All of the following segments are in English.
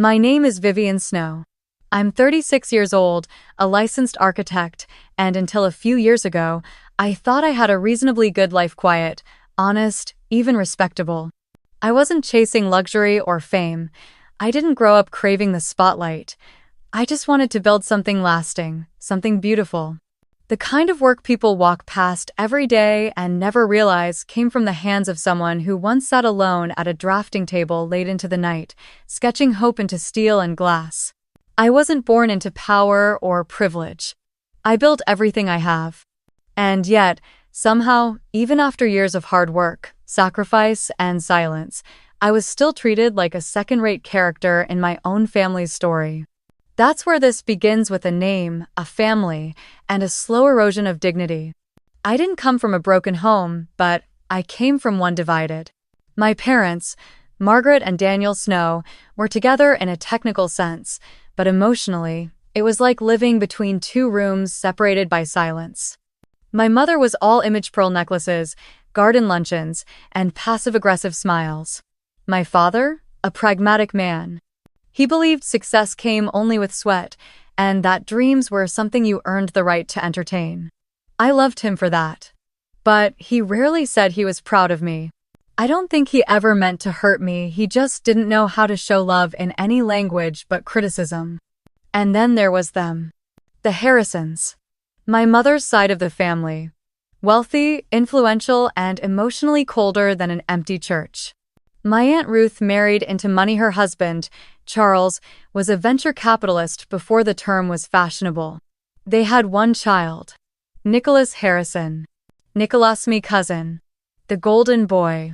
My name is Vivian Snow. I'm 36 years old, a licensed architect, and until a few years ago, I thought I had a reasonably good life, quiet, honest, even respectable. I wasn't chasing luxury or fame. I didn't grow up craving the spotlight. I just wanted to build something lasting, something beautiful. The kind of work people walk past every day and never realize came from the hands of someone who once sat alone at a drafting table late into the night, sketching hope into steel and glass. I wasn't born into power or privilege. I built everything I have. And yet, somehow, even after years of hard work, sacrifice, and silence, I was still treated like a second-rate character in my own family's story. That's where this begins, with a name, a family, and a slow erosion of dignity. I didn't come from a broken home, but I came from one divided. My parents, Margaret and Daniel Snow, were together in a technical sense, but emotionally, it was like living between two rooms separated by silence. My mother was all image pearl necklaces, garden luncheons, and passive-aggressive smiles. My father, a pragmatic man. He believed success came only with sweat, and that dreams were something you earned the right to entertain. I loved him for that. But he rarely said he was proud of me. I don't think he ever meant to hurt me, he just didn't know how to show love in any language but criticism. And then there was them. The Harrisons. My mother's side of the family. Wealthy, influential, and emotionally colder than an empty church. My Aunt Ruth married into money. Her husband, Charles, was a venture capitalist before the term was fashionable. They had one child, Nicholas Harrison. Nicholas, me cousin. The golden boy.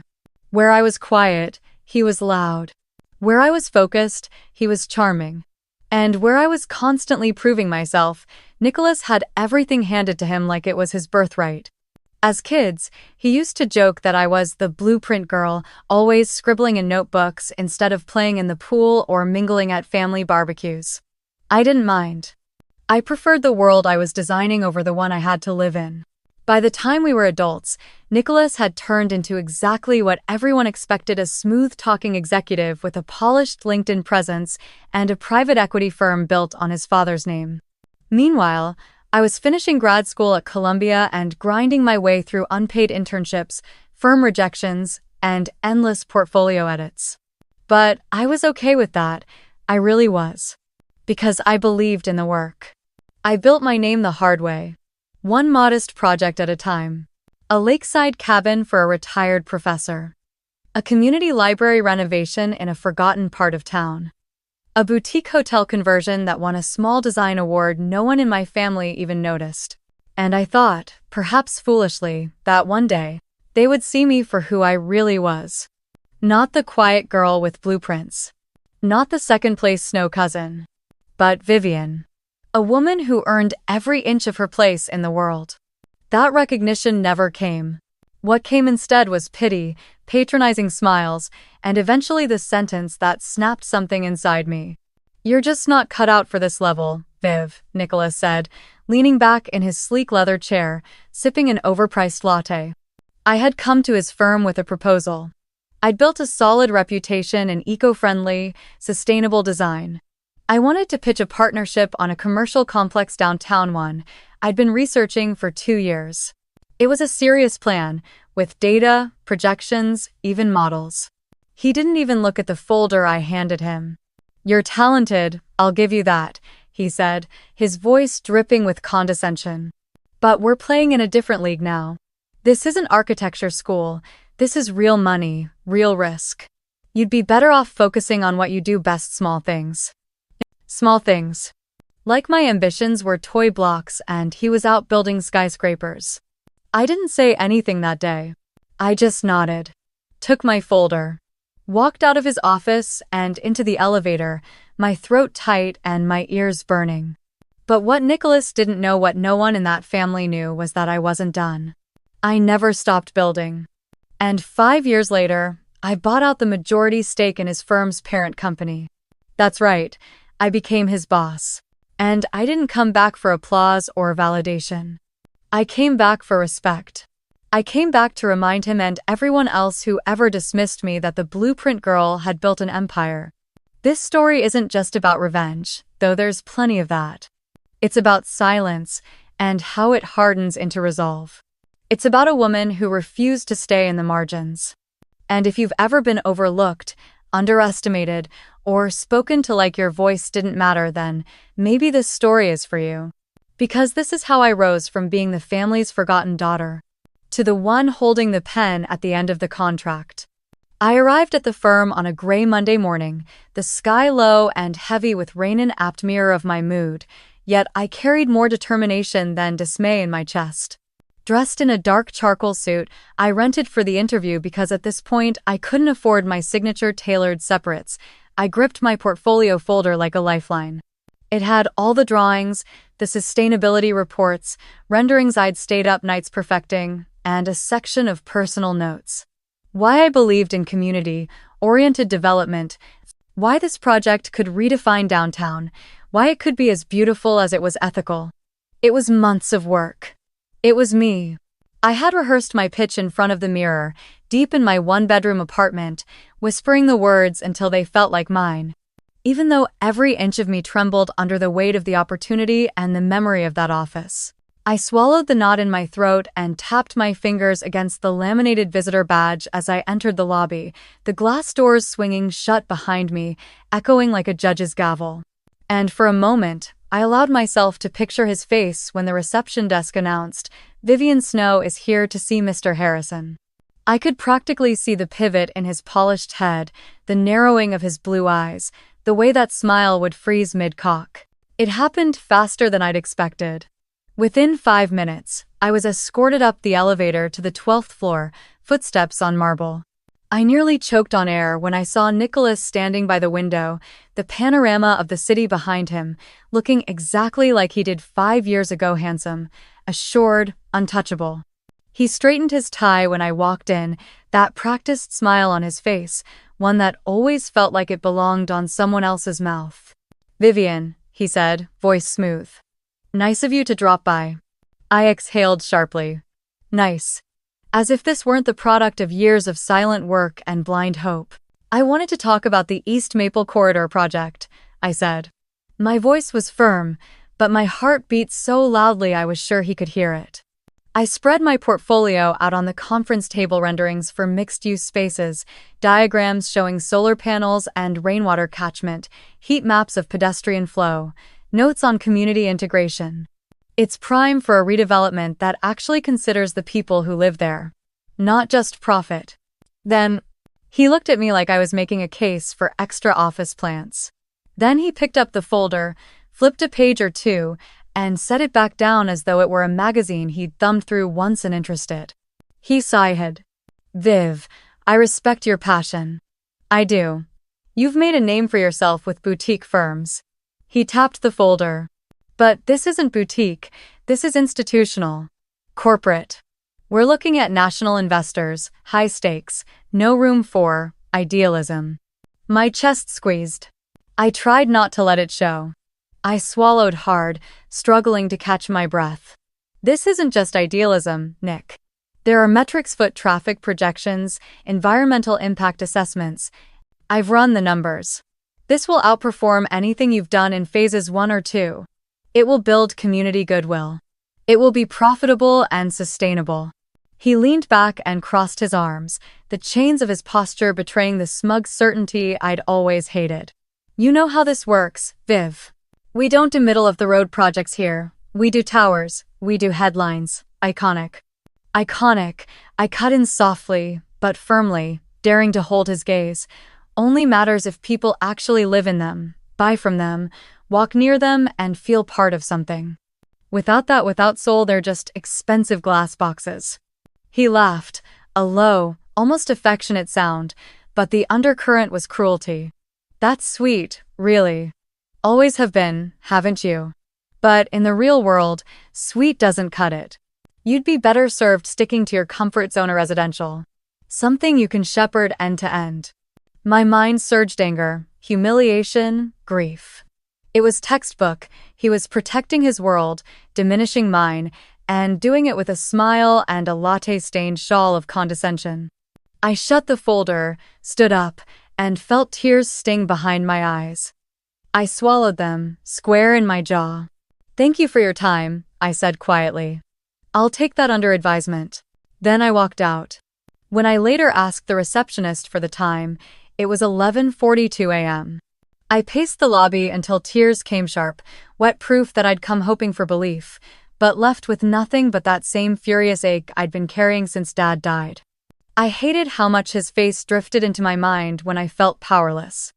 Where I was quiet, he was loud. Where I was focused, he was charming. And where I was constantly proving myself, Nicholas had everything handed to him like it was his birthright. As kids, he used to joke that I was the blueprint girl, always scribbling in notebooks instead of playing in the pool or mingling at family barbecues. I didn't mind. I preferred the world I was designing over the one I had to live in. By the time we were adults, Nicholas had turned into exactly what everyone expected: a smooth-talking executive with a polished LinkedIn presence and a private equity firm built on his father's name. Meanwhile, I was finishing grad school at Columbia and grinding my way through unpaid internships, firm rejections, and endless portfolio edits. But I was okay with that. I really was. Because I believed in the work. I built my name the hard way. One modest project at a time. A lakeside cabin for a retired professor. A community library renovation in a forgotten part of town. A boutique hotel conversion that won a small design award no one in my family even noticed. And I thought, perhaps foolishly, that one day, they would see me for who I really was. Not the quiet girl with blueprints. Not the second-place Snow cousin. But Vivian. A woman who earned every inch of her place in the world. That recognition never came. What came instead was pity, patronizing smiles, and eventually the sentence that snapped something inside me. "You're just not cut out for this level, Viv," Nicholas said, leaning back in his sleek leather chair, sipping an overpriced latte. I had come to his firm with a proposal. I'd built a solid reputation in eco-friendly, sustainable design. I wanted to pitch a partnership on a commercial complex downtown, one I'd been researching for 2 years. It was a serious plan, with data, projections, even models. He didn't even look at the folder I handed him. "You're talented, I'll give you that," he said, his voice dripping with condescension. "But we're playing in a different league now. This isn't architecture school, this is real money, real risk. You'd be better off focusing on what you do best: small things." Small things. Like my ambitions were toy blocks and he was out building skyscrapers. I didn't say anything that day. I just nodded. Took my folder. Walked out of his office and into the elevator, my throat tight and my ears burning. But what Nicholas didn't know, what no one in that family knew, was that I wasn't done. I never stopped building. And 5 years later, I bought out the majority stake in his firm's parent company. That's right, I became his boss. And I didn't come back for applause or validation. I came back for respect. I came back to remind him and everyone else who ever dismissed me that the blueprint girl had built an empire. This story isn't just about revenge, though there's plenty of that. It's about silence and how it hardens into resolve. It's about a woman who refused to stay in the margins. And if you've ever been overlooked, underestimated, or spoken to like your voice didn't matter, then maybe this story is for you. Because this is how I rose from being the family's forgotten daughter to the one holding the pen at the end of the contract. I arrived at the firm on a gray Monday morning, the sky low and heavy with rain an apt mirror of my mood, yet I carried more determination than dismay in my chest. Dressed in a dark charcoal suit I rented for the interview because at this point I couldn't afford my signature tailored separates, I gripped my portfolio folder like a lifeline. It had all the drawings, the sustainability reports, renderings I'd stayed up nights perfecting, and a section of personal notes. Why I believed in community-oriented development, why this project could redefine downtown, why it could be as beautiful as it was ethical. It was months of work. It was me. I had rehearsed my pitch in front of the mirror, deep in my one-bedroom apartment, whispering the words until they felt like mine. Even though every inch of me trembled under the weight of the opportunity and the memory of that office. I swallowed the knot in my throat and tapped my fingers against the laminated visitor badge as I entered the lobby, the glass doors swinging shut behind me, echoing like a judge's gavel. And for a moment, I allowed myself to picture his face when the reception desk announced, "Vivian Snow is here to see Mr. Harrison." I could practically see the pivot in his polished head, the narrowing of his blue eyes, the way that smile would freeze mid-cock. It happened faster than I'd expected. Within 5 minutes, I was escorted up the elevator to the 12th floor, footsteps on marble. I nearly choked on air when I saw Nicholas standing by the window, the panorama of the city behind him, looking exactly like he did 5 years ago, handsome, assured, untouchable. He straightened his tie when I walked in, that practiced smile on his face, one that always felt like it belonged on someone else's mouth. "Vivian," he said, voice smooth. "Nice of you to drop by." I exhaled sharply. Nice. As if this weren't the product of years of silent work and blind hope. "I wanted to talk about the East Maple Corridor project," I said. My voice was firm, but my heart beat so loudly I was sure he could hear it. I spread my portfolio out on the conference table, renderings for mixed-use spaces, diagrams showing solar panels and rainwater catchment, heat maps of pedestrian flow, notes on community integration. It's prime for a redevelopment that actually considers the people who live there, not just profit. Then, he looked at me like I was making a case for extra office plants. Then he picked up the folder, flipped a page or two, and set it back down as though it were a magazine he'd thumbed through once uninterested. He sighed. "Viv, I respect your passion." "I do. You've made a name for yourself with boutique firms." He tapped the folder. "But this isn't boutique, this is institutional. Corporate. We're looking at national investors, high stakes, no room for idealism." My chest squeezed. I tried not to let it show. I swallowed hard, struggling to catch my breath. This isn't just idealism, Nick. There are metrics, foot traffic projections, environmental impact assessments. I've run the numbers. This will outperform anything you've done in phases 1 or 2. It will build community goodwill. It will be profitable and sustainable. He leaned back and crossed his arms, the chains of his posture betraying the smug certainty I'd always hated. "You know how this works, Viv. We don't do middle-of-the-road projects here. We do towers, we do headlines, iconic." Iconic, I cut in softly, but firmly, daring to hold his gaze. Only matters if people actually live in them, buy from them, walk near them, and feel part of something. Without that, without soul, they're just expensive glass boxes. He laughed, a low, almost affectionate sound, but the undercurrent was cruelty. "That's sweet, really. Always have been, haven't you? But in the real world, sweet doesn't cut it. You'd be better served sticking to your comfort zone, or residential. Something you can shepherd end to end." My mind surged anger, humiliation, grief. It was textbook. He was protecting his world, diminishing mine, and doing it with a smile and a latte-stained shawl of condescension. I shut the folder, stood up, and felt tears sting behind my eyes. I swallowed them, square in my jaw. "Thank you for your time," I said quietly. "I'll take that under advisement." Then I walked out. When I later asked the receptionist for the time, it was 11:42 a.m. I paced the lobby until tears came sharp, wet proof that I'd come hoping for belief, but left with nothing but that same furious ache I'd been carrying since Dad died. I hated how much his face drifted into my mind when I felt powerless.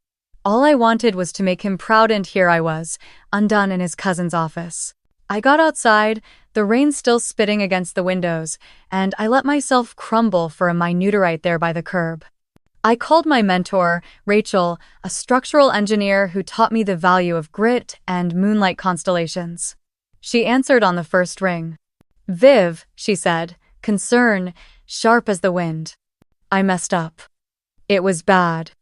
All I wanted was to make him proud, and here I was, undone in his cousin's office. I got outside, the rain still spitting against the windows, and I let myself crumble for a minuterite there by the curb. I called my mentor, Rachel, a structural engineer who taught me the value of grit and moonlight constellations. She answered on the first ring. "Viv," she said, concern sharp as the wind. I messed up. It was bad.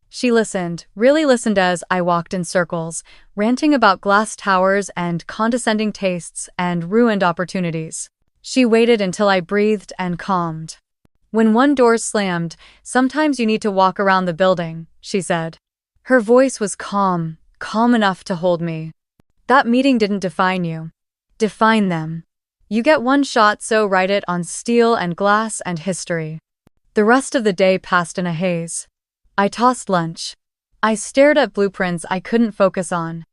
She listened, really listened as I walked in circles, ranting about glass towers and condescending tastes and ruined opportunities. She waited until I breathed and calmed. "When one door slammed, sometimes you need to walk around the building," she said. Her voice was calm, calm enough to hold me. "That meeting didn't define you. Define them. You get one shot, so write it on steel and glass and history." The rest of the day passed in a haze. I tossed lunch. I stared at blueprints I couldn't focus on.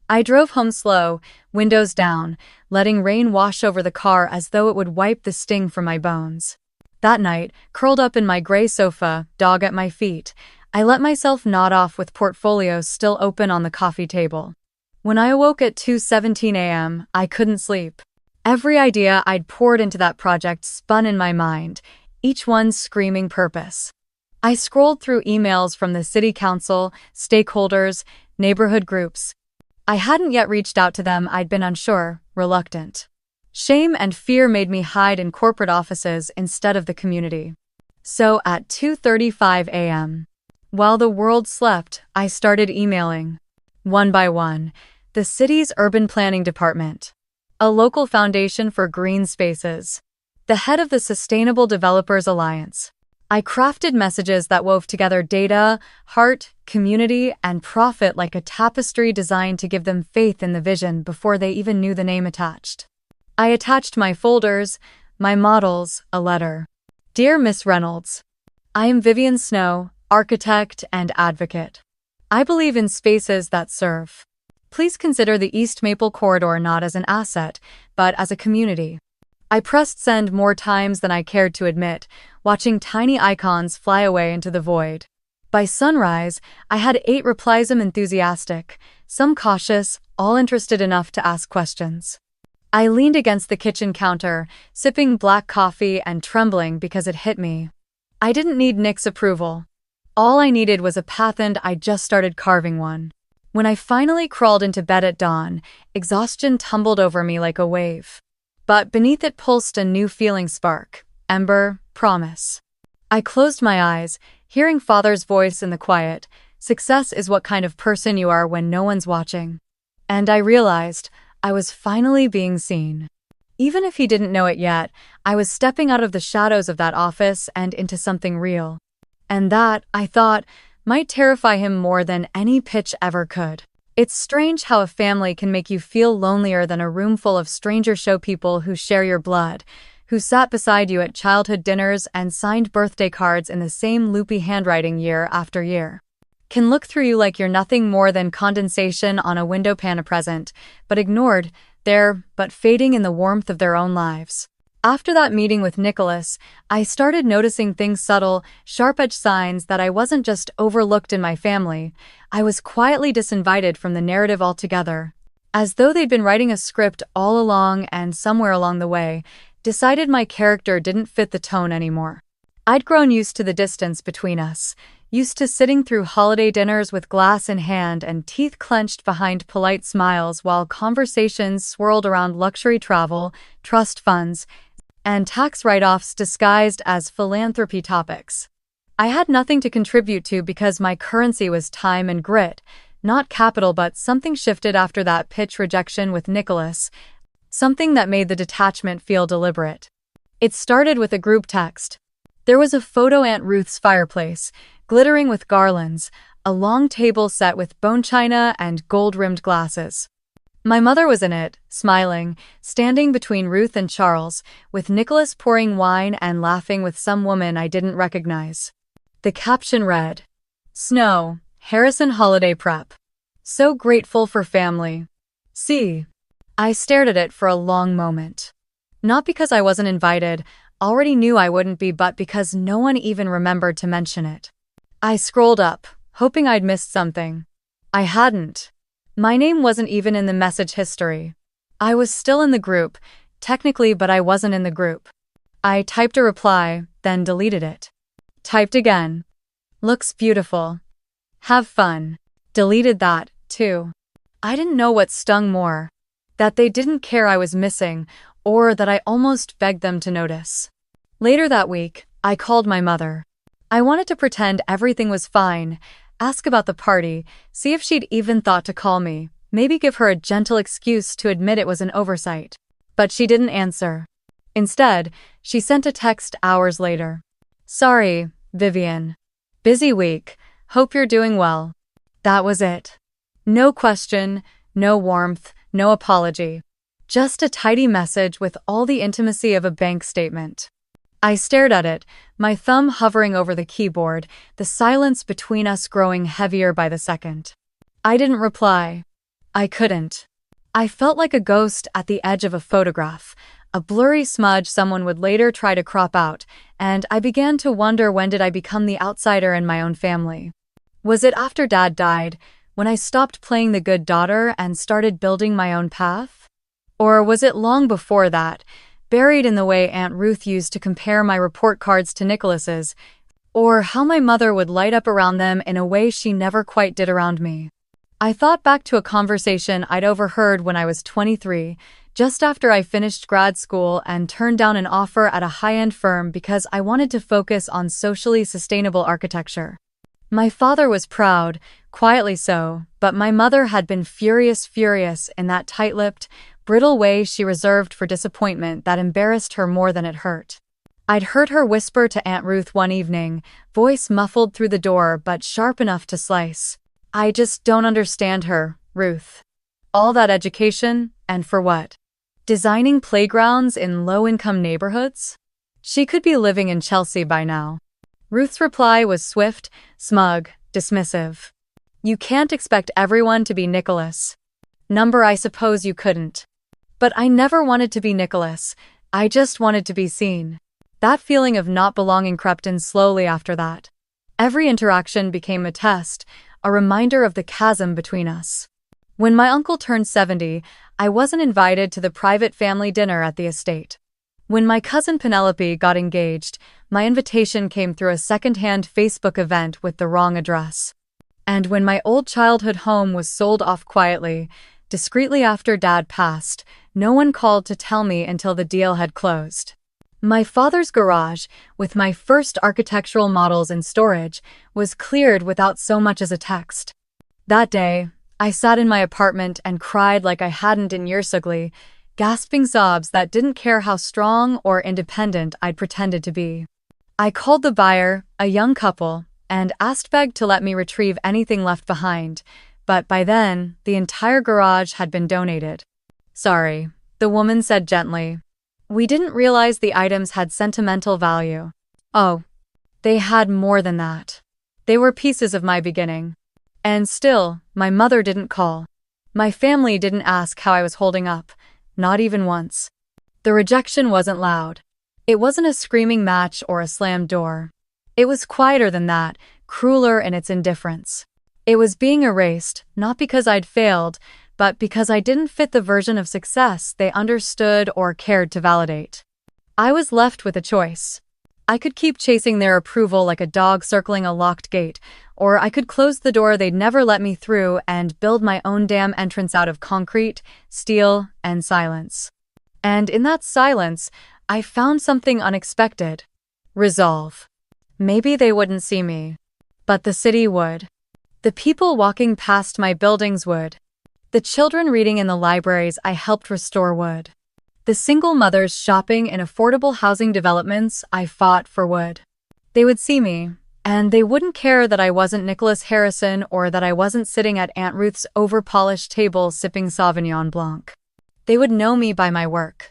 I drove home slow, windows down, letting rain wash over the car as though it would wipe the sting from my bones. That night, curled up in my gray sofa, dog at my feet, I let myself nod off with portfolios still open on the coffee table. When I awoke at 2:17 a.m., I couldn't sleep. Every idea I'd poured into that project spun in my mind, each one screaming purpose. I scrolled through emails from the city council, stakeholders, neighborhood groups. I hadn't yet reached out to them. I'd been unsure, reluctant. Shame and fear made me hide in corporate offices instead of the community. So at 2:35 a.m., while the world slept, I started emailing. One by one, the city's urban planning department, a local foundation for green spaces, the head of the Sustainable Developers Alliance. I crafted messages that wove together data, heart, community, and profit like a tapestry designed to give them faith in the vision before they even knew the name attached. I attached my folders, my models, a letter. "Dear Miss Reynolds, I am Vivian Snow, architect and advocate. I believe in spaces that serve. Please consider the East Maple Corridor not as an asset, but as a community." I pressed send more times than I cared to admit, watching tiny icons fly away into the void. By sunrise, I had 8 replies, some enthusiastic, some cautious, all interested enough to ask questions. I leaned against the kitchen counter, sipping black coffee and trembling because it hit me. I didn't need Nick's approval. All I needed was a path, and I just started carving one. When I finally crawled into bed at dawn, exhaustion tumbled over me like a wave. But beneath it pulsed a new feeling spark, ember, promise. I closed my eyes, hearing Father's voice in the quiet. "Success is what kind of person you are when no one's watching." And I realized I was finally being seen. Even if he didn't know it yet, I was stepping out of the shadows of that office and into something real. And that, I thought, might terrify him more than any pitch ever could. It's strange how a family can make you feel lonelier than a room full of stranger show people who share your blood, who sat beside you at childhood dinners and signed birthday cards in the same loopy handwriting year after year. Can look through you like you're nothing more than condensation on a window pane, a present, but ignored, there, but fading in the warmth of their own lives. After that meeting with Nicholas, I started noticing things, subtle, sharp-edged signs that I wasn't just overlooked in my family, I was quietly disinvited from the narrative altogether. As though they'd been writing a script all along and somewhere along the way, decided my character didn't fit the tone anymore. I'd grown used to the distance between us, used to sitting through holiday dinners with glass in hand and teeth clenched behind polite smiles while conversations swirled around luxury travel, trust funds, and tax write-offs disguised as philanthropy topics. I had nothing to contribute to because my currency was time and grit, not capital, but something shifted after that pitch rejection with Nicholas, something that made the detachment feel deliberate. It started with a group text. There was a photo, Aunt Ruth's fireplace, glittering with garlands, a long table set with bone china and gold-rimmed glasses. My mother was in it, smiling, standing between Ruth and Charles, with Nicholas pouring wine and laughing with some woman I didn't recognize. The caption read, "Snow, Harrison Holiday Prep. So grateful for family. See." I stared at it for a long moment. Not because I wasn't invited, already knew I wouldn't be, but because no one even remembered to mention it. I scrolled up, hoping I'd missed something. I hadn't. My name wasn't even in the message history. I was still in the group, technically, but I wasn't in the group. I typed a reply, then deleted it. Typed again. "Looks beautiful. Have fun." Deleted that, too. I didn't know what stung more. That they didn't care I was missing, or that I almost begged them to notice. Later that week, I called my mother. I wanted to pretend everything was fine, ask about the party, see if she'd even thought to call me, maybe give her a gentle excuse to admit it was an oversight. But she didn't answer. Instead, she sent a text hours later. "Sorry, Vivian. Busy week. Hope you're doing well." That was it. No question, no warmth, no apology. Just a tidy message with all the intimacy of a bank statement. I stared at it, my thumb hovering over the keyboard, the silence between us growing heavier by the second. I didn't reply. I couldn't. I felt like a ghost at the edge of a photograph, a blurry smudge someone would later try to crop out, and I began to wonder, when did I become the outsider in my own family? Was it after Dad died, when I stopped playing the good daughter and started building my own path? Or was it long before that, buried in the way Aunt Ruth used to compare my report cards to Nicholas's, or how my mother would light up around them in a way she never quite did around me? I thought back to a conversation I'd overheard when I was 23, just after I finished grad school and turned down an offer at a high-end firm because I wanted to focus on socially sustainable architecture. My father was proud, quietly so, but my mother had been furious in that tight-lipped, brittle way she reserved for disappointment that embarrassed her more than it hurt. I'd heard her whisper to Aunt Ruth one evening, voice muffled through the door but sharp enough to slice, "I just don't understand her, Ruth. All that education, and for what? Designing playgrounds in low-income neighborhoods? She could be living in Chelsea by now." Ruth's reply was swift, smug, dismissive. "You can't expect everyone to be Nicholas. Number, I suppose you couldn't. But I never wanted to be Nicholas, I just wanted to be seen." That feeling of not belonging crept in slowly after that. Every interaction became a test, a reminder of the chasm between us. When my uncle turned 70, I wasn't invited to the private family dinner at the estate. When my cousin Penelope got engaged, my invitation came through a second-hand Facebook event with the wrong address. And when my old childhood home was sold off quietly, discreetly after Dad passed, no one called to tell me until the deal had closed. My father's garage, with my first architectural models in storage, was cleared without so much as a text. That day, I sat in my apartment and cried like I hadn't in years ugly, gasping sobs that didn't care how strong or independent I'd pretended to be. I called the buyer, a young couple, and begged to let me retrieve anything left behind, but by then, the entire garage had been donated. "Sorry," the woman said gently. "We didn't realize the items had sentimental value." Oh, they had more than that. They were pieces of my beginning. And still, my mother didn't call. My family didn't ask how I was holding up. Not even once. The rejection wasn't loud. It wasn't a screaming match or a slammed door. It was quieter than that, crueler in its indifference. It was being erased, not because I'd failed, but because I didn't fit the version of success they understood or cared to validate. I was left with a choice. I could keep chasing their approval like a dog circling a locked gate, or I could close the door they'd never let me through and build my own damn entrance out of concrete, steel, and silence. And in that silence, I found something unexpected. Resolve. Maybe they wouldn't see me, but the city would. The people walking past my buildings would. The children reading in the libraries I helped restore would. The single mothers shopping in affordable housing developments I fought for would. They would see me, And they wouldn't care that I wasn't Nicholas Harrison or that I wasn't sitting at Aunt Ruth's over-polished table sipping Sauvignon Blanc. They would know me by my work.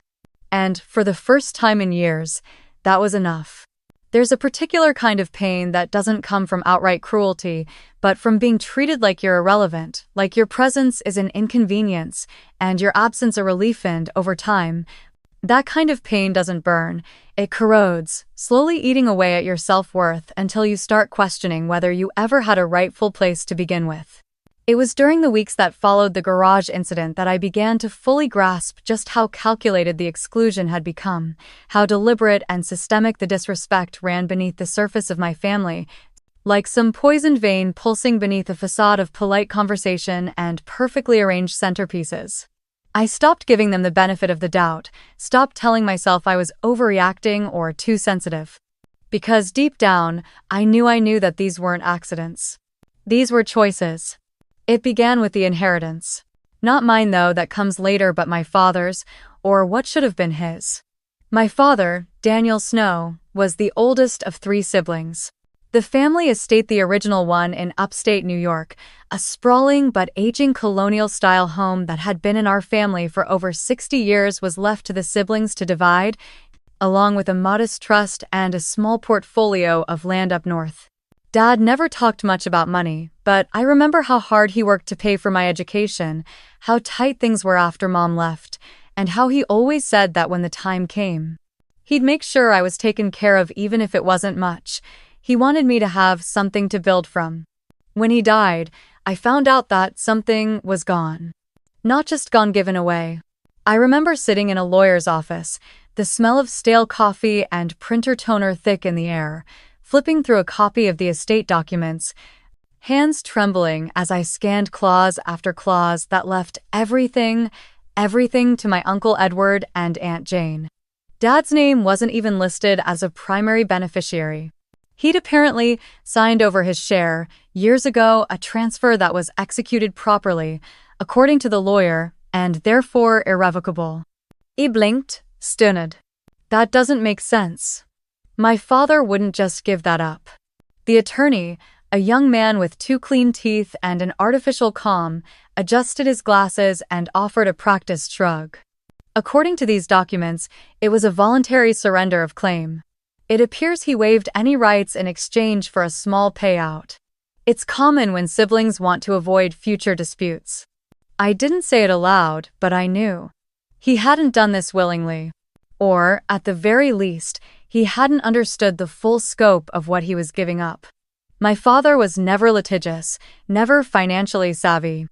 And, for the first time in years, that was enough. There's a particular kind of pain that doesn't come from outright cruelty, but from being treated like you're irrelevant, like your presence is an inconvenience, and your absence a relief, and, over time, that kind of pain doesn't burn. It corrodes, slowly eating away at your self-worth until you start questioning whether you ever had a rightful place to begin with. It was during the weeks that followed the garage incident that I began to fully grasp just how calculated the exclusion had become, how deliberate and systemic the disrespect ran beneath the surface of my family, like some poisoned vein pulsing beneath a facade of polite conversation and perfectly arranged centerpieces. I stopped giving them the benefit of the doubt, stopped telling myself I was overreacting or too sensitive. Because deep down, I knew that these weren't accidents. These were choices. It began with the inheritance. Not mine though, that comes later, but my father's, or what should have been his. My father, Daniel Snow, was the oldest of 3 siblings. The family estate, the original one in upstate New York, a sprawling but aging colonial-style home that had been in our family for over 60 years, was left to the siblings to divide, along with a modest trust and a small portfolio of land up north. Dad never talked much about money, but I remember how hard he worked to pay for my education, how tight things were after Mom left, and how he always said that when the time came, he'd make sure I was taken care of even if it wasn't much. He wanted me to have something to build from. When he died, I found out that something was gone. Not just gone, given away. I remember sitting in a lawyer's office, the smell of stale coffee and printer toner thick in the air, flipping through a copy of the estate documents, hands trembling as I scanned clause after clause that left everything to my Uncle Edward and Aunt Jane. Dad's name wasn't even listed as a primary beneficiary. He'd apparently signed over his share, years ago, a transfer that was executed properly, according to the lawyer, and therefore irrevocable. He blinked, stunned. That doesn't make sense. My father wouldn't just give that up. The attorney, a young man with 2 clean teeth and an artificial calm, adjusted his glasses and offered a practiced shrug. According to these documents, it was a voluntary surrender of claim. It appears he waived any rights in exchange for a small payout. It's common when siblings want to avoid future disputes. I didn't say it aloud, but I knew. He hadn't done this willingly. Or, at the very least, he hadn't understood the full scope of what he was giving up. My father was never litigious, never financially savvy.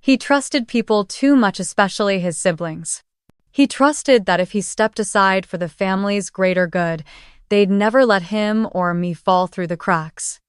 He trusted people too much, especially his siblings. He trusted that if he stepped aside for the family's greater good, they'd never let him or me fall through the cracks.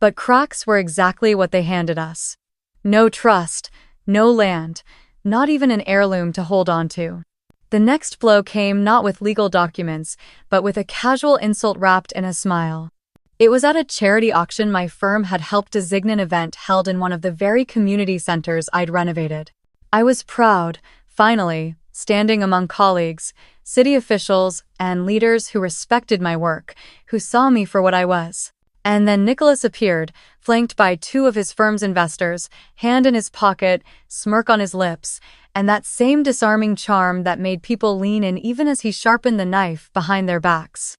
But cracks were exactly what they handed us. No trust, no land, not even an heirloom to hold on to. The next blow came not with legal documents, but with a casual insult wrapped in a smile. It was at a charity auction my firm had helped design, an event held in one of the very community centers I'd renovated. I was proud, finally, standing among colleagues, city officials, and leaders who respected my work, who saw me for what I was. And then Nicholas appeared, flanked by 2 of his firm's investors, hand in his pocket, smirk on his lips, and that same disarming charm that made people lean in even as he sharpened the knife behind their backs.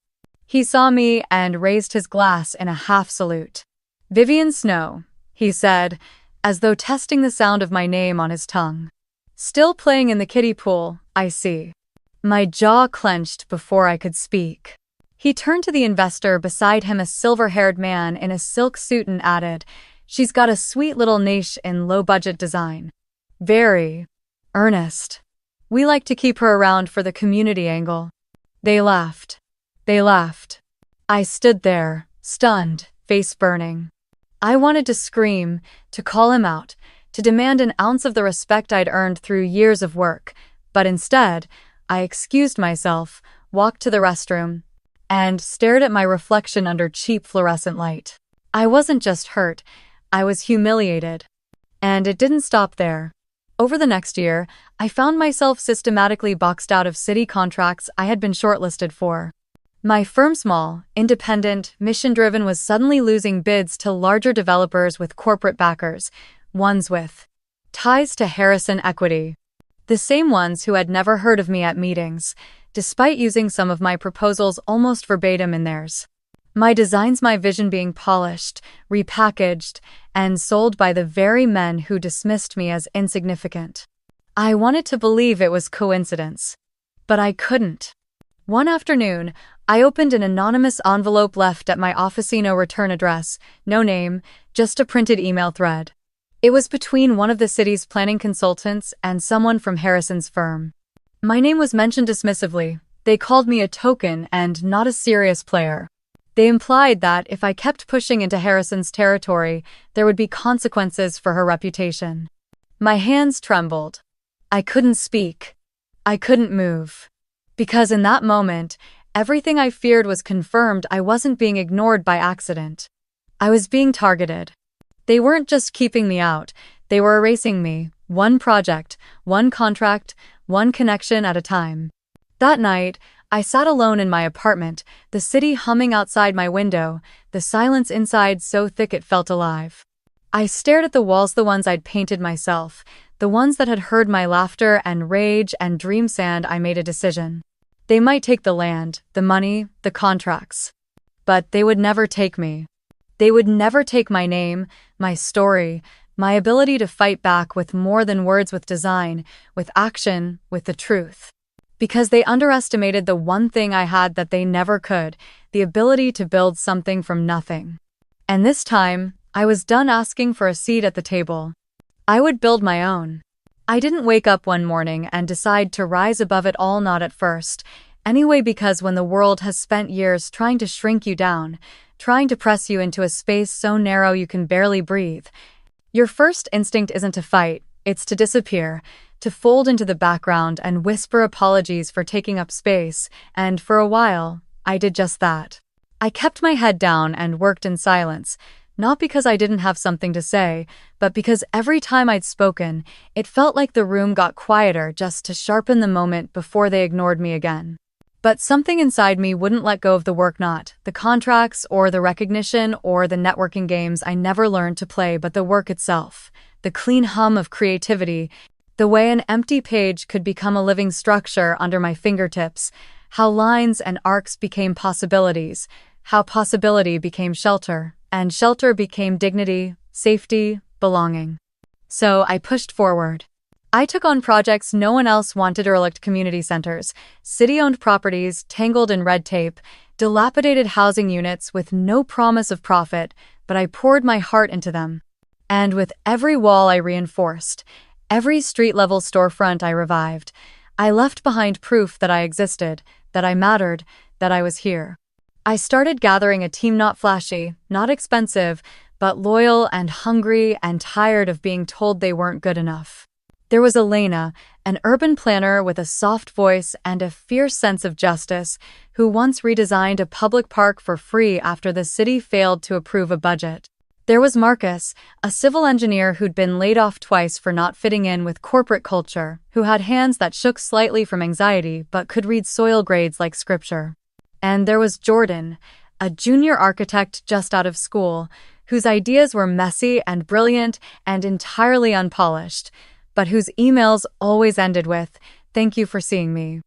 He saw me and raised his glass in a half salute. "Vivian Snow," he said, as though testing the sound of my name on his tongue. "Still playing in the kiddie pool, I see." My jaw clenched before I could speak. He turned to the investor beside him, a silver-haired man in a silk suit, and added, "She's got a sweet little niche in low-budget design. Very earnest. We like to keep her around for the community angle." They laughed. They laughed. I stood there, stunned, face burning. I wanted to scream, to call him out, to demand an ounce of the respect I'd earned through years of work, but instead, I excused myself, walked to the restroom, and stared at my reflection under cheap fluorescent light. I wasn't just hurt, I was humiliated. And it didn't stop there. Over the next year, I found myself systematically boxed out of city contracts I had been shortlisted for. My firm, small, independent, mission-driven, was suddenly losing bids to larger developers with corporate backers, ones with ties to Harrison Equity. The same ones who had never heard of me at meetings, despite using some of my proposals almost verbatim in theirs. My designs, my vision being polished, repackaged, and sold by the very men who dismissed me as insignificant. I wanted to believe it was coincidence, but I couldn't. One afternoon, I opened an anonymous envelope left at my officino return address, no name, just a printed email thread. It was between one of the city's planning consultants and someone from Harrison's firm. My name was mentioned dismissively. They called me a token and not a serious player. They implied that if I kept pushing into Harrison's territory, there would be consequences for her reputation. My hands trembled. I couldn't speak. I couldn't move. Because in that moment, everything I feared was confirmed. I wasn't being ignored by accident. I was being targeted. They weren't just keeping me out, they were erasing me, one project, one contract, one connection at a time. That night, I sat alone in my apartment, the city humming outside my window, the silence inside so thick it felt alive. I stared at the walls, the ones I'd painted myself, the ones that had heard my laughter and rage and dream sand. I made a decision. They might take the land, the money, the contracts. But they would never take me. They would never take my name, my story, my ability to fight back with more than words, with design, with action, with the truth. Because they underestimated the one thing I had that they never could, the ability to build something from nothing. And this time, I was done asking for a seat at the table. I would build my own. I didn't wake up one morning and decide to rise above it all, not at first. Anyway, because when the world has spent years trying to shrink you down, trying to press you into a space so narrow you can barely breathe, your first instinct isn't to fight, it's to disappear, to fold into the background and whisper apologies for taking up space, and for a while, I did just that. I kept my head down and worked in silence, not because I didn't have something to say, but because every time I'd spoken, it felt like the room got quieter just to sharpen the moment before they ignored me again. But something inside me wouldn't let go of the work, not the contracts or the recognition or the networking games I never learned to play, but the work itself, the clean hum of creativity, the way an empty page could become a living structure under my fingertips, how lines and arcs became possibilities, how possibility became shelter, and shelter became dignity, safety, belonging. So I pushed forward. I took on projects no one else wanted: derelict community centers, city-owned properties tangled in red tape, dilapidated housing units with no promise of profit, but I poured my heart into them. And with every wall I reinforced, every street-level storefront I revived, I left behind proof that I existed, that I mattered, that I was here. I started gathering a team, not flashy, not expensive, but loyal and hungry and tired of being told they weren't good enough. There was Elena, an urban planner with a soft voice and a fierce sense of justice, who once redesigned a public park for free after the city failed to approve a budget. There was Marcus, a civil engineer who'd been laid off twice for not fitting in with corporate culture, who had hands that shook slightly from anxiety but could read soil grades like scripture. And there was Jordan, a junior architect just out of school, whose ideas were messy and brilliant and entirely unpolished, but whose emails always ended with, "Thank you for seeing me."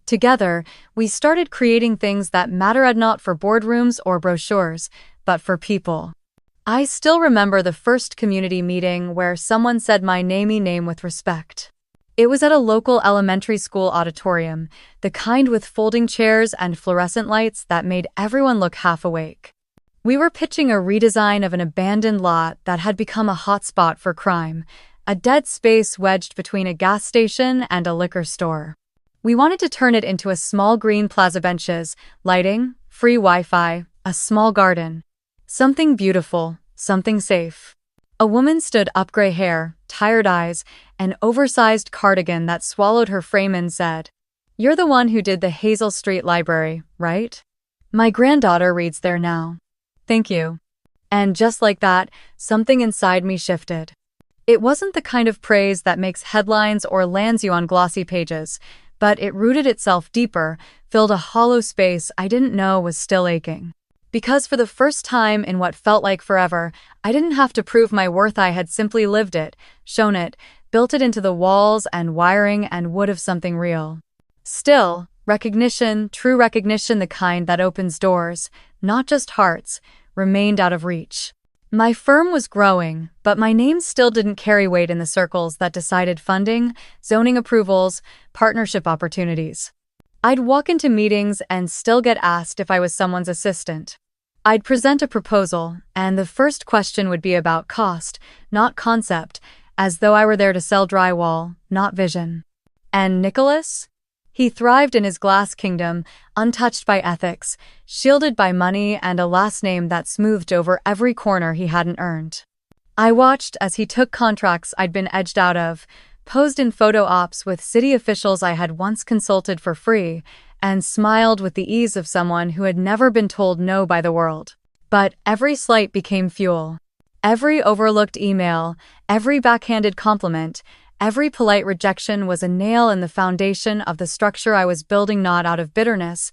Together, we started creating things that mattered, not for boardrooms or brochures, but for people. I still remember the first community meeting where someone said my name with respect. It was at a local elementary school auditorium, the kind with folding chairs and fluorescent lights that made everyone look half awake. We were pitching a redesign of an abandoned lot that had become a hotspot for crime, a dead space wedged between a gas station and a liquor store. We wanted to turn it into a small green plaza, benches, lighting, free Wi-Fi, a small garden. Something beautiful, something safe. A woman stood up, gray hair, tired eyes, an oversized cardigan that swallowed her frame, and said, "You're the one who did the Hazel Street Library, right? My granddaughter reads there now. Thank you." And just like that, something inside me shifted. It wasn't the kind of praise that makes headlines or lands you on glossy pages, but it rooted itself deeper, filled a hollow space I didn't know was still aching. Because for the first time in what felt like forever, I didn't have to prove my worth. I had simply lived it, shown it, built it into the walls and wiring and wood of something real. Still, recognition, true recognition, the kind that opens doors, not just hearts, remained out of reach. My firm was growing, but my name still didn't carry weight in the circles that decided funding, zoning approvals, partnership opportunities. I'd walk into meetings and still get asked if I was someone's assistant. I'd present a proposal, and the first question would be about cost, not concept, as though I were there to sell drywall, not vision. And Nicholas? He thrived in his glass kingdom, untouched by ethics, shielded by money and a last name that smoothed over every corner he hadn't earned. I watched as he took contracts I'd been edged out of, posed in photo ops with city officials I had once consulted for free, and smiled with the ease of someone who had never been told no by the world. But every slight became fuel. Every overlooked email, every backhanded compliment, every polite rejection was a nail in the foundation of the structure I was building, not out of bitterness,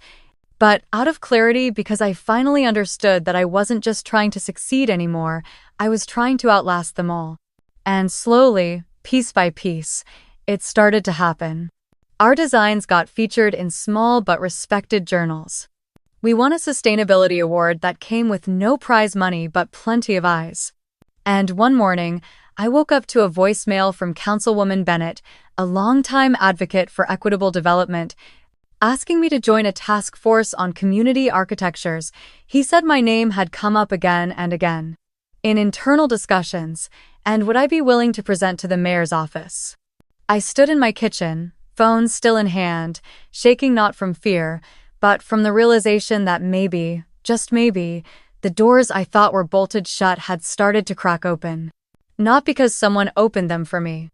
but out of clarity, because I finally understood that I wasn't just trying to succeed anymore, I was trying to outlast them all. And slowly, piece by piece, it started to happen. Our designs got featured in small but respected journals. We won a sustainability award that came with no prize money but plenty of eyes. And one morning, I woke up to a voicemail from Councilwoman Bennett, a longtime advocate for equitable development, asking me to join a task force on community architectures. He said my name had come up again and again in internal discussions, and would I be willing to present to the mayor's office? I stood in my kitchen, phone still in hand, shaking not from fear, but from the realization that maybe, just maybe, the doors I thought were bolted shut had started to crack open. Not because someone opened them for me,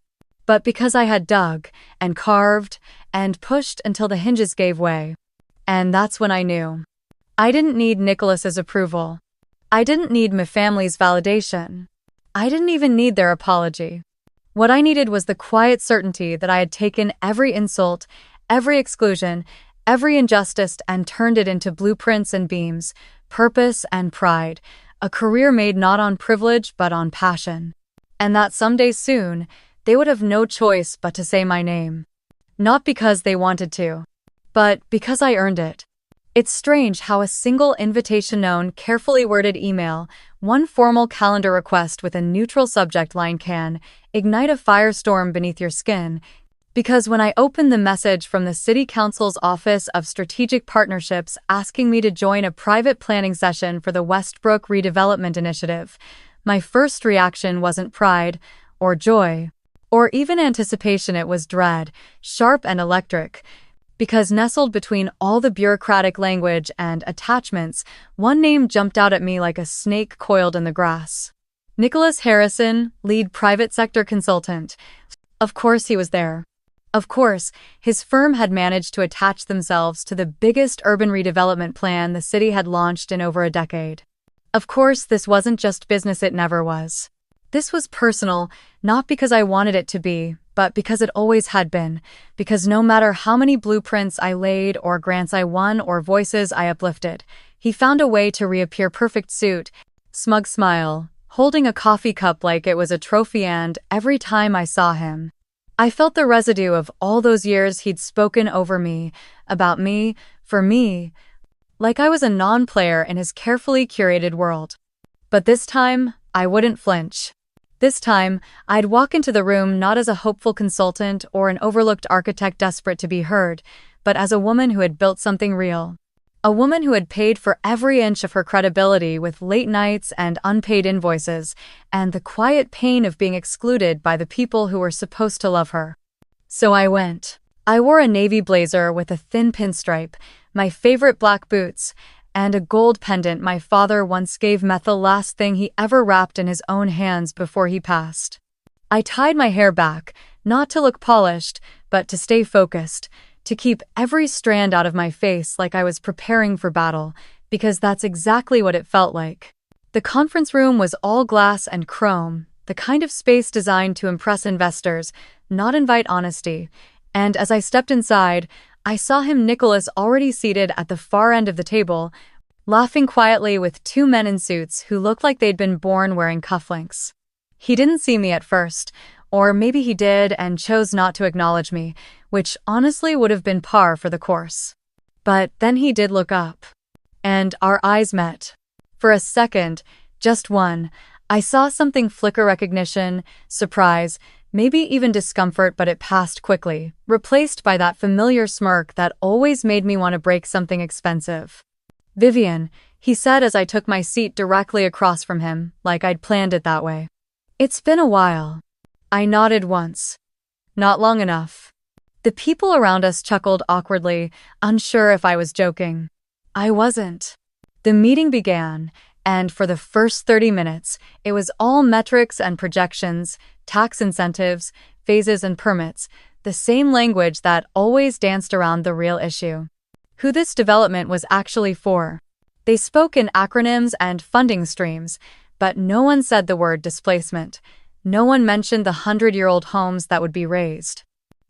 but because I had dug and carved and pushed until the hinges gave way. And that's when I knew. I didn't need Nicholas's approval. I didn't need my family's validation. I didn't even need their apology. What I needed was the quiet certainty that I had taken every insult, every exclusion, every injustice and turned it into blueprints and beams, purpose and pride, a career made not on privilege but on passion. And that someday soon, they would have no choice but to say my name. Not because they wanted to, but because I earned it. It's strange how a single invitation-known, carefully worded email, one formal calendar request with a neutral subject line can ignite a firestorm beneath your skin. Because when I opened the message from the City Council's Office of Strategic Partnerships asking me to join a private planning session for the Westbrook Redevelopment Initiative, my first reaction wasn't pride, or joy, or even anticipation. It was dread, sharp and electric. Because nestled between all the bureaucratic language and attachments, one name jumped out at me like a snake coiled in the grass. Nicholas Harrison, lead private sector consultant. Of course he was there. Of course, his firm had managed to attach themselves to the biggest urban redevelopment plan the city had launched in over a decade. Of course, this wasn't just business, it never was. This was personal, not because I wanted it to be, but because it always had been, because no matter how many blueprints I laid or grants I won or voices I uplifted, he found a way to reappear, perfect suit, smug smile, holding a coffee cup like it was a trophy, and every time I saw him, I felt the residue of all those years he'd spoken over me, about me, for me, like I was a non-player in his carefully curated world. But this time, I wouldn't flinch. This time, I'd walk into the room not as a hopeful consultant or an overlooked architect desperate to be heard, but as a woman who had built something real. A woman who had paid for every inch of her credibility with late nights and unpaid invoices, and the quiet pain of being excluded by the people who were supposed to love her. So I went. I wore a navy blazer with a thin pinstripe, my favorite black boots, and a gold pendant my father once gave me, the last thing he ever wrapped in his own hands before he passed. I tied my hair back, not to look polished, but to stay focused, to keep every strand out of my face like I was preparing for battle, because that's exactly what it felt like. The conference room was all glass and chrome, the kind of space designed to impress investors, not invite honesty, And as I stepped inside, I saw him, Nicholas, already seated at the far end of the table, laughing quietly with two men in suits who looked like they'd been born wearing cufflinks. He didn't see me at first, or maybe he did and chose not to acknowledge me, which honestly would have been par for the course. But then he did look up, and our eyes met. For a second, just one, I saw something flicker: recognition, surprise, maybe even discomfort, but it passed quickly, replaced by that familiar smirk that always made me want to break something expensive. "Vivian," he said as I took my seat directly across from him, like I'd planned it that way. "It's been a while." I nodded once. "Not long enough." The people around us chuckled awkwardly, unsure if I was joking. I wasn't. The meeting began, and for the first 30 minutes, it was all metrics and projections, tax incentives, phases and permits, the same language that always danced around the real issue: who this development was actually for. They spoke in acronyms and funding streams, but no one said the word displacement. No one mentioned the 100-year-old homes that would be razed,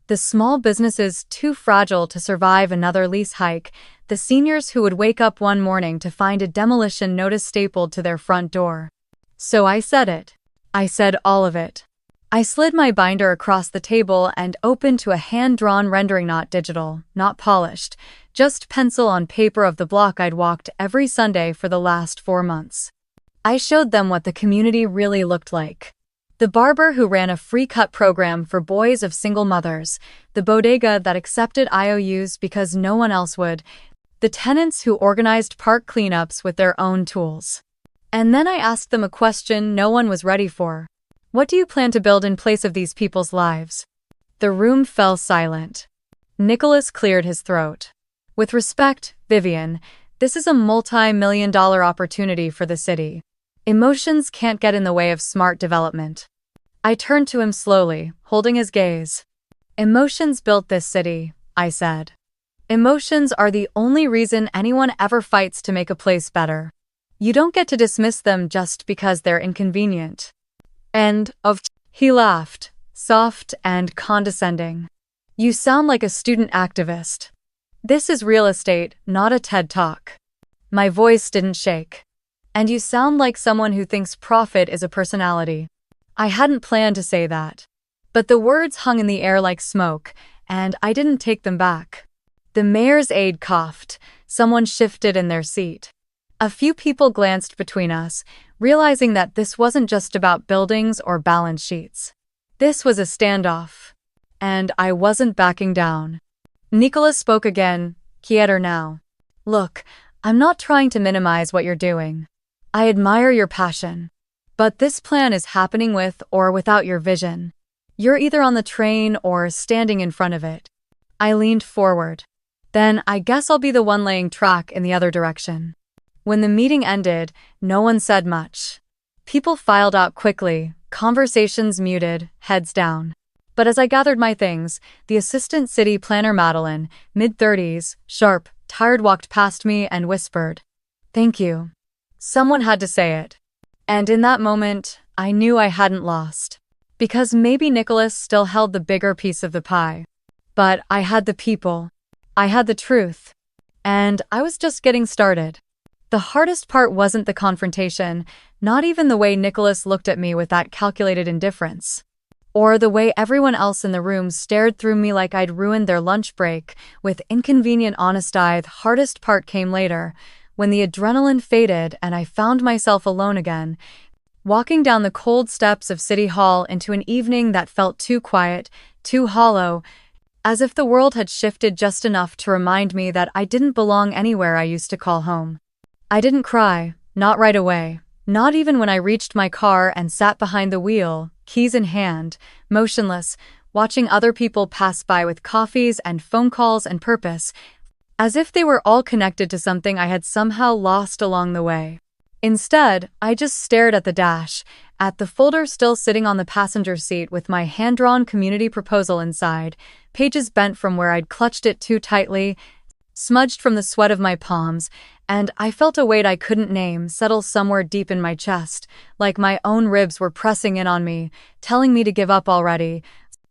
the small businesses too fragile to survive another lease hike, the seniors who would wake up one morning to find a demolition notice stapled to their front door. So I said it. I said all of it. I slid my binder across the table and opened to a hand-drawn rendering, not digital, not polished, just pencil on paper, of the block I'd walked every Sunday for the last 4 months. I showed them what the community really looked like. The barber who ran a free cut program for boys of single mothers, the bodega that accepted IOUs because no one else would, the tenants who organized park cleanups with their own tools. And then I asked them a question no one was ready for. What do you plan to build in place of these people's lives? The room fell silent. Nicholas cleared his throat. With respect, Vivian, this is a multi-million-dollar opportunity for the city. Emotions can't get in the way of smart development. I turned to him slowly, holding his gaze. Emotions built this city, I said. Emotions are the only reason anyone ever fights to make a place better. You don't get to dismiss them just because they're inconvenient. He laughed, soft and condescending. You sound like a student activist. This is real estate, not a TED Talk. My voice didn't shake. And you sound like someone who thinks profit is a personality. I hadn't planned to say that. But the words hung in the air like smoke, and I didn't take them back. The mayor's aide coughed. Someone shifted in their seat. A few people glanced between us, realizing that this wasn't just about buildings or balance sheets. This was a standoff. And I wasn't backing down. Nicholas spoke again, quieter now. Look, I'm not trying to minimize what you're doing. I admire your passion. But this plan is happening with or without your vision. You're either on the train or standing in front of it. I leaned forward. Then I guess I'll be the one laying track in the other direction. When the meeting ended, no one said much. People filed out quickly, conversations muted, heads down. But as I gathered my things, the assistant city planner, Madeline, mid-30s, sharp, tired, walked past me and whispered, "Thank you." Someone had to say it. And in that moment, I knew I hadn't lost. Because maybe Nicholas still held the bigger piece of the pie. But I had the people. I had the truth. And I was just getting started. The hardest part wasn't the confrontation, not even the way Nicholas looked at me with that calculated indifference. Or the way everyone else in the room stared through me like I'd ruined their lunch break with inconvenient honesty. The hardest part came later, when the adrenaline faded and I found myself alone again, walking down the cold steps of City Hall into an evening that felt too quiet, too hollow, as if the world had shifted just enough to remind me that I didn't belong anywhere I used to call home. I didn't cry, not right away, not even when I reached my car and sat behind the wheel, keys in hand, motionless, watching other people pass by with coffees and phone calls and purpose, as if they were all connected to something I had somehow lost along the way. Instead, I just stared at the dash, at the folder still sitting on the passenger seat with my hand-drawn community proposal inside, pages bent from where I'd clutched it too tightly, smudged from the sweat of my palms, and I felt a weight I couldn't name settle somewhere deep in my chest, like my own ribs were pressing in on me, telling me to give up already.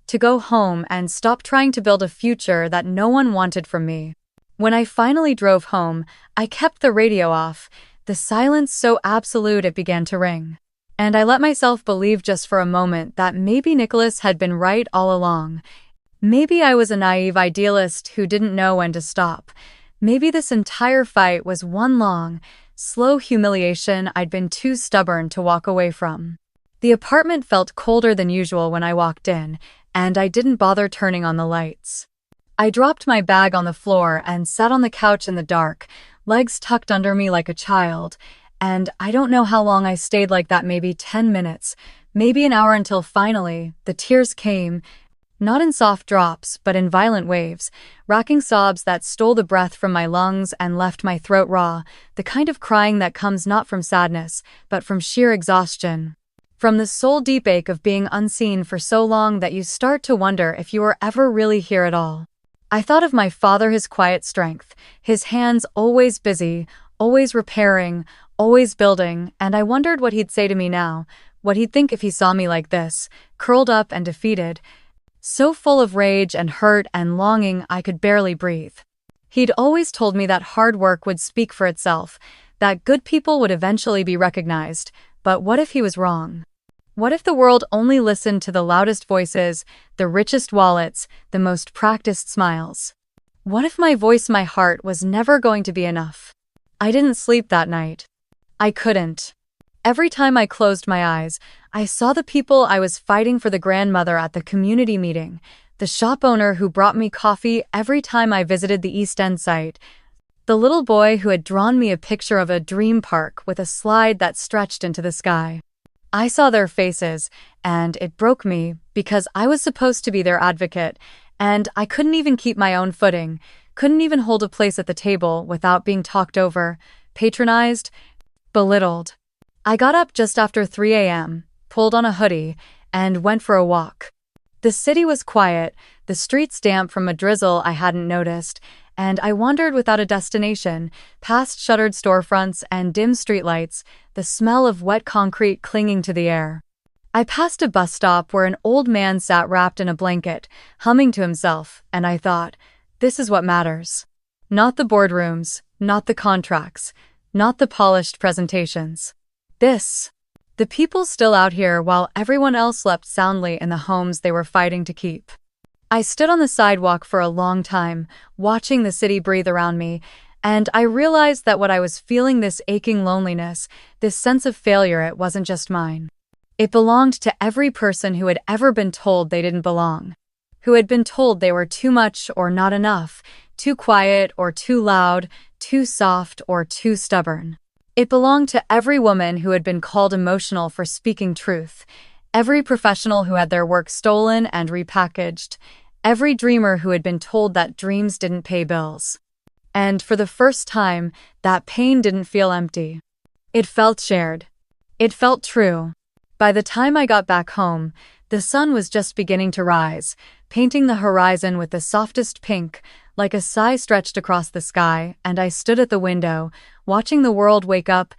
to go home and stop trying to build a future that no one wanted from me. When I finally drove home, I kept the radio off, the silence so absolute it began to ring. And I let myself believe just for a moment that maybe Nicholas had been right all along. Maybe I was a naive idealist who didn't know when to stop. Maybe this entire fight was one long, slow humiliation I'd been too stubborn to walk away from. The apartment felt colder than usual when I walked in, and I didn't bother turning on the lights. I dropped my bag on the floor and sat on the couch in the dark, legs tucked under me like a child, and I don't know how long I stayed like that, maybe 10 minutes, maybe an hour, until finally, the tears came, not in soft drops, but in violent waves, racking sobs that stole the breath from my lungs and left my throat raw, the kind of crying that comes not from sadness, but from sheer exhaustion. From the soul-deep ache of being unseen for so long that you start to wonder if you were ever really here at all. I thought of my father, his quiet strength, his hands always busy, always repairing, always building, and I wondered what he'd say to me now, what he'd think if he saw me like this, curled up and defeated, so full of rage and hurt and longing I could barely breathe. He'd always told me that hard work would speak for itself, that good people would eventually be recognized, but what if he was wrong? What if the world only listened to the loudest voices, the richest wallets, the most practiced smiles? What if my voice, my heart, was never going to be enough? I didn't sleep that night. I couldn't. Every time I closed my eyes, I saw the people I was fighting for, the grandmother at the community meeting, the shop owner who brought me coffee every time I visited the East End site, the little boy who had drawn me a picture of a dream park with a slide that stretched into the sky. I saw their faces, and it broke me because I was supposed to be their advocate, and I couldn't even keep my own footing, couldn't even hold a place at the table without being talked over, patronized, belittled. I got up just after 3 a.m., pulled on a hoodie, and went for a walk. The city was quiet, the streets damp from a drizzle I hadn't noticed, and I wandered without a destination, past shuttered storefronts and dim streetlights, the smell of wet concrete clinging to the air. I passed a bus stop where an old man sat wrapped in a blanket, humming to himself, and I thought, this is what matters. Not the boardrooms, not the contracts, not the polished presentations. The people still out here while everyone else slept soundly in the homes they were fighting to keep. I stood on the sidewalk for a long time, watching the city breathe around me, and I realized that what I was feeling, this aching loneliness, this sense of failure, it wasn't just mine. It belonged to every person who had ever been told they didn't belong, who had been told they were too much or not enough, too quiet or too loud, too soft or too stubborn. It belonged to every woman who had been called emotional for speaking truth, every professional who had their work stolen and repackaged, every dreamer who had been told that dreams didn't pay bills. And for the first time, that pain didn't feel empty. It felt shared. It felt true. By the time I got back home, the sun was just beginning to rise, painting the horizon with the softest pink, like a sigh stretched across the sky, and I stood at the window, watching the world wake up,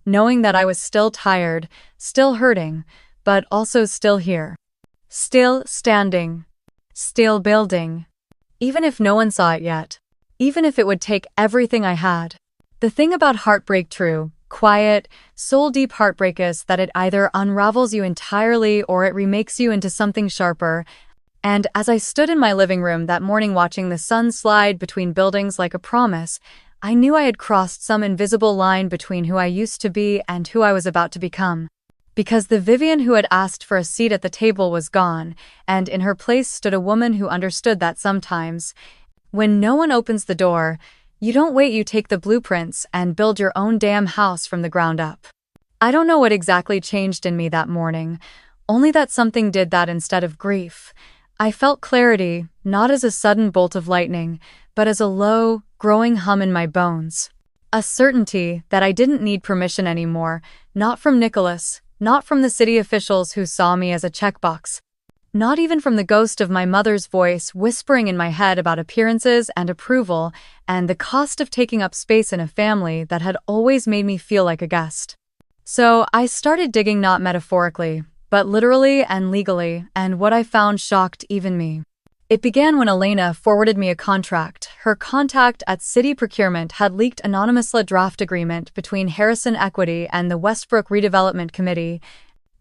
knowing that I was still tired, still hurting, but also still here. Still standing. Still building. Even if no one saw it yet. Even if it would take everything I had. The thing about heartbreak, true, quiet, soul-deep heartbreak, is that it either unravels you entirely or it remakes you into something sharper. And as I stood in my living room that morning watching the sun slide between buildings like a promise, I knew I had crossed some invisible line between who I used to be and who I was about to become. Because the Vivian who had asked for a seat at the table was gone, and in her place stood a woman who understood that sometimes, when no one opens the door, you don't wait, you take the blueprints and build your own damn house from the ground up. I don't know what exactly changed in me that morning, only that something did that instead of grief. I felt clarity, not as a sudden bolt of lightning, but as a low, growing hum in my bones. A certainty that I didn't need permission anymore, not from Nicholas, not from the city officials who saw me as a checkbox, not even from the ghost of my mother's voice whispering in my head about appearances and approval and the cost of taking up space in a family that had always made me feel like a guest. So I started digging, not metaphorically, but literally and legally, and what I found shocked even me. It began when Elena forwarded me a contract. Her contact at City Procurement had leaked anonymously draft agreement between Harrison Equity and the Westbrook Redevelopment Committee,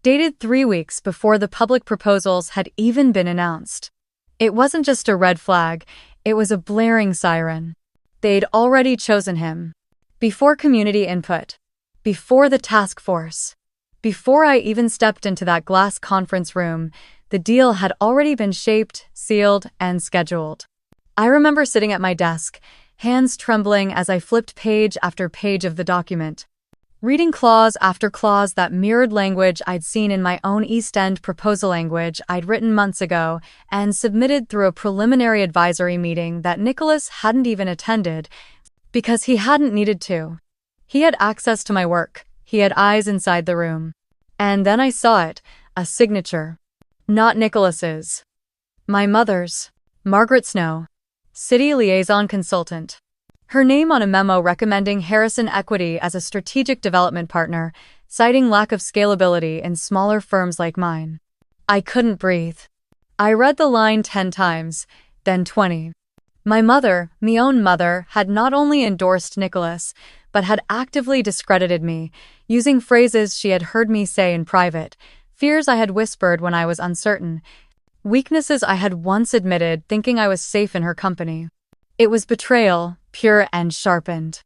dated 3 weeks before the public proposals had even been announced. It wasn't just a red flag, it was a blaring siren. They'd already chosen him. Before community input. Before the task force. Before I even stepped into that glass conference room, the deal had already been shaped, sealed, and scheduled. I remember sitting at my desk, hands trembling as I flipped page after page of the document, reading clause after clause that mirrored language I'd seen in my own East End proposal language I'd written months ago and submitted through a preliminary advisory meeting that Nicholas hadn't even attended because he hadn't needed to. He had access to my work. He had eyes inside the room. And then I saw it, a signature. Not Nicholas's. My mother's. Margaret Snow. City Liaison Consultant. Her name on a memo recommending Harrison Equity as a strategic development partner, citing lack of scalability in smaller firms like mine. I couldn't breathe. I read the line 10 times, then 20. My mother, me own mother, had not only endorsed Nicholas, but had actively discredited me, using phrases she had heard me say in private, fears I had whispered when I was uncertain, weaknesses I had once admitted thinking I was safe in her company. It was betrayal, pure and sharpened.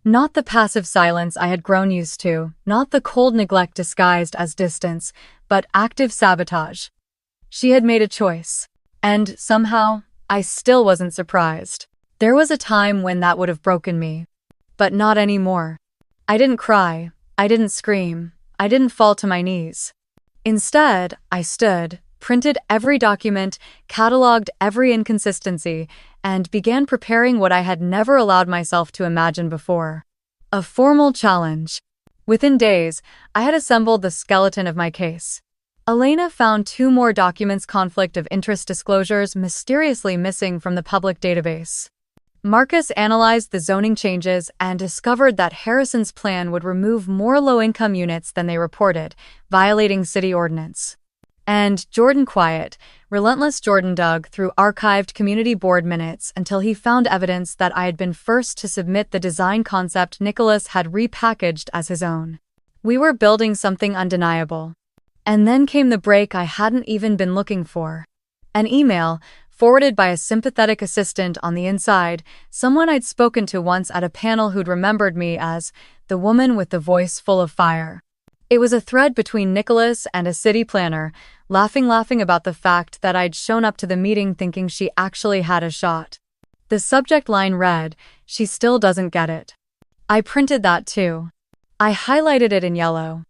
Not the passive silence I had grown used to, not the cold neglect disguised as distance, but active sabotage. She had made a choice. And, somehow, I still wasn't surprised. There was a time when that would have broken me. But not anymore. I didn't cry. I didn't scream. I didn't fall to my knees. Instead, I stood, printed every document, cataloged every inconsistency, and began preparing what I had never allowed myself to imagine before. A formal challenge. Within days, I had assembled the skeleton of my case. Elena found 2 more documents conflict of interest disclosures mysteriously missing from the public database. Marcus analyzed the zoning changes and discovered that Harrison's plan would remove more low-income units than they reported, violating city ordinance. And Jordan relentless Jordan dug through archived community board minutes until he found evidence that I had been first to submit the design concept Nicholas had repackaged as his own. We were building something undeniable. And then came the break I hadn't even been looking for. An email, forwarded by a sympathetic assistant on the inside, someone I'd spoken to once at a panel who'd remembered me as the woman with the voice full of fire. It was a thread between Nicholas and a city planner, laughing about the fact that I'd shown up to the meeting thinking she actually had a shot. The subject line read, "She still doesn't get it." I printed that too. I highlighted it in yellow.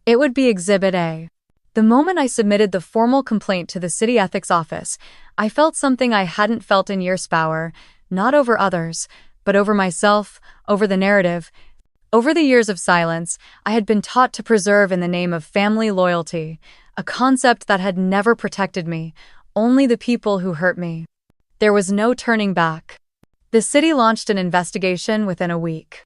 It would be Exhibit A. The moment I submitted the formal complaint to the city ethics office, I felt something I hadn't felt in years before, not over others, but over myself, over the narrative. Over the years of silence, I had been taught to preserve in the name of family loyalty, a concept that had never protected me, only the people who hurt me. There was no turning back. The city launched an investigation within a week.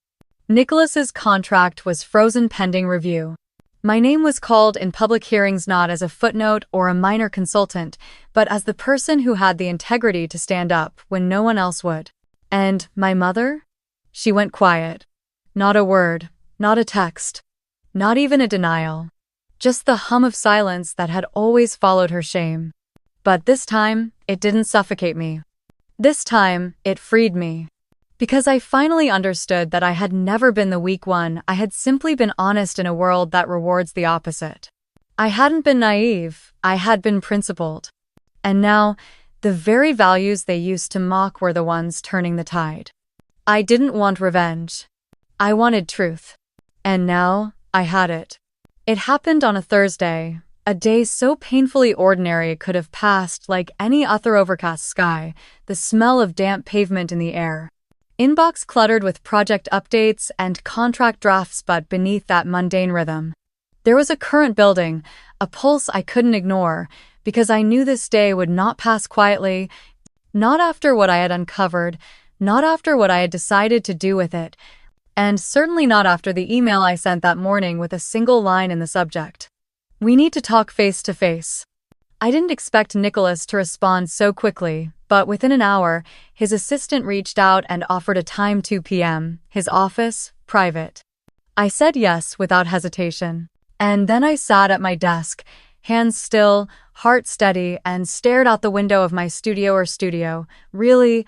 Nicholas's contract was frozen pending review. My name was called in public hearings not as a footnote or a minor consultant, but as the person who had the integrity to stand up when no one else would. And my mother? She went quiet. Not a word, not a text, not even a denial. Just the hum of silence that had always followed her shame. But this time, it didn't suffocate me. This time, it freed me. Because I finally understood that I had never been the weak one, I had simply been honest in a world that rewards the opposite. I hadn't been naive, I had been principled. And now, the very values they used to mock were the ones turning the tide. I didn't want revenge. I wanted truth. And now, I had it. It happened on a Thursday, a day so painfully ordinary it could have passed like any other overcast sky, the smell of damp pavement in the air. Inbox cluttered with project updates and contract drafts, but beneath that mundane rhythm, there was a current building, a pulse I couldn't ignore, because I knew this day would not pass quietly, not after what I had uncovered, not after what I had decided to do with it, and certainly not after the email I sent that morning with a single line in the subject. We need to talk face to face. I didn't expect Nicholas to respond so quickly, but within an hour, his assistant reached out and offered a time 2 p.m., his office, private. I said yes without hesitation. And then I sat at my desk, hands still, heart steady, and stared out the window of my studio. Really,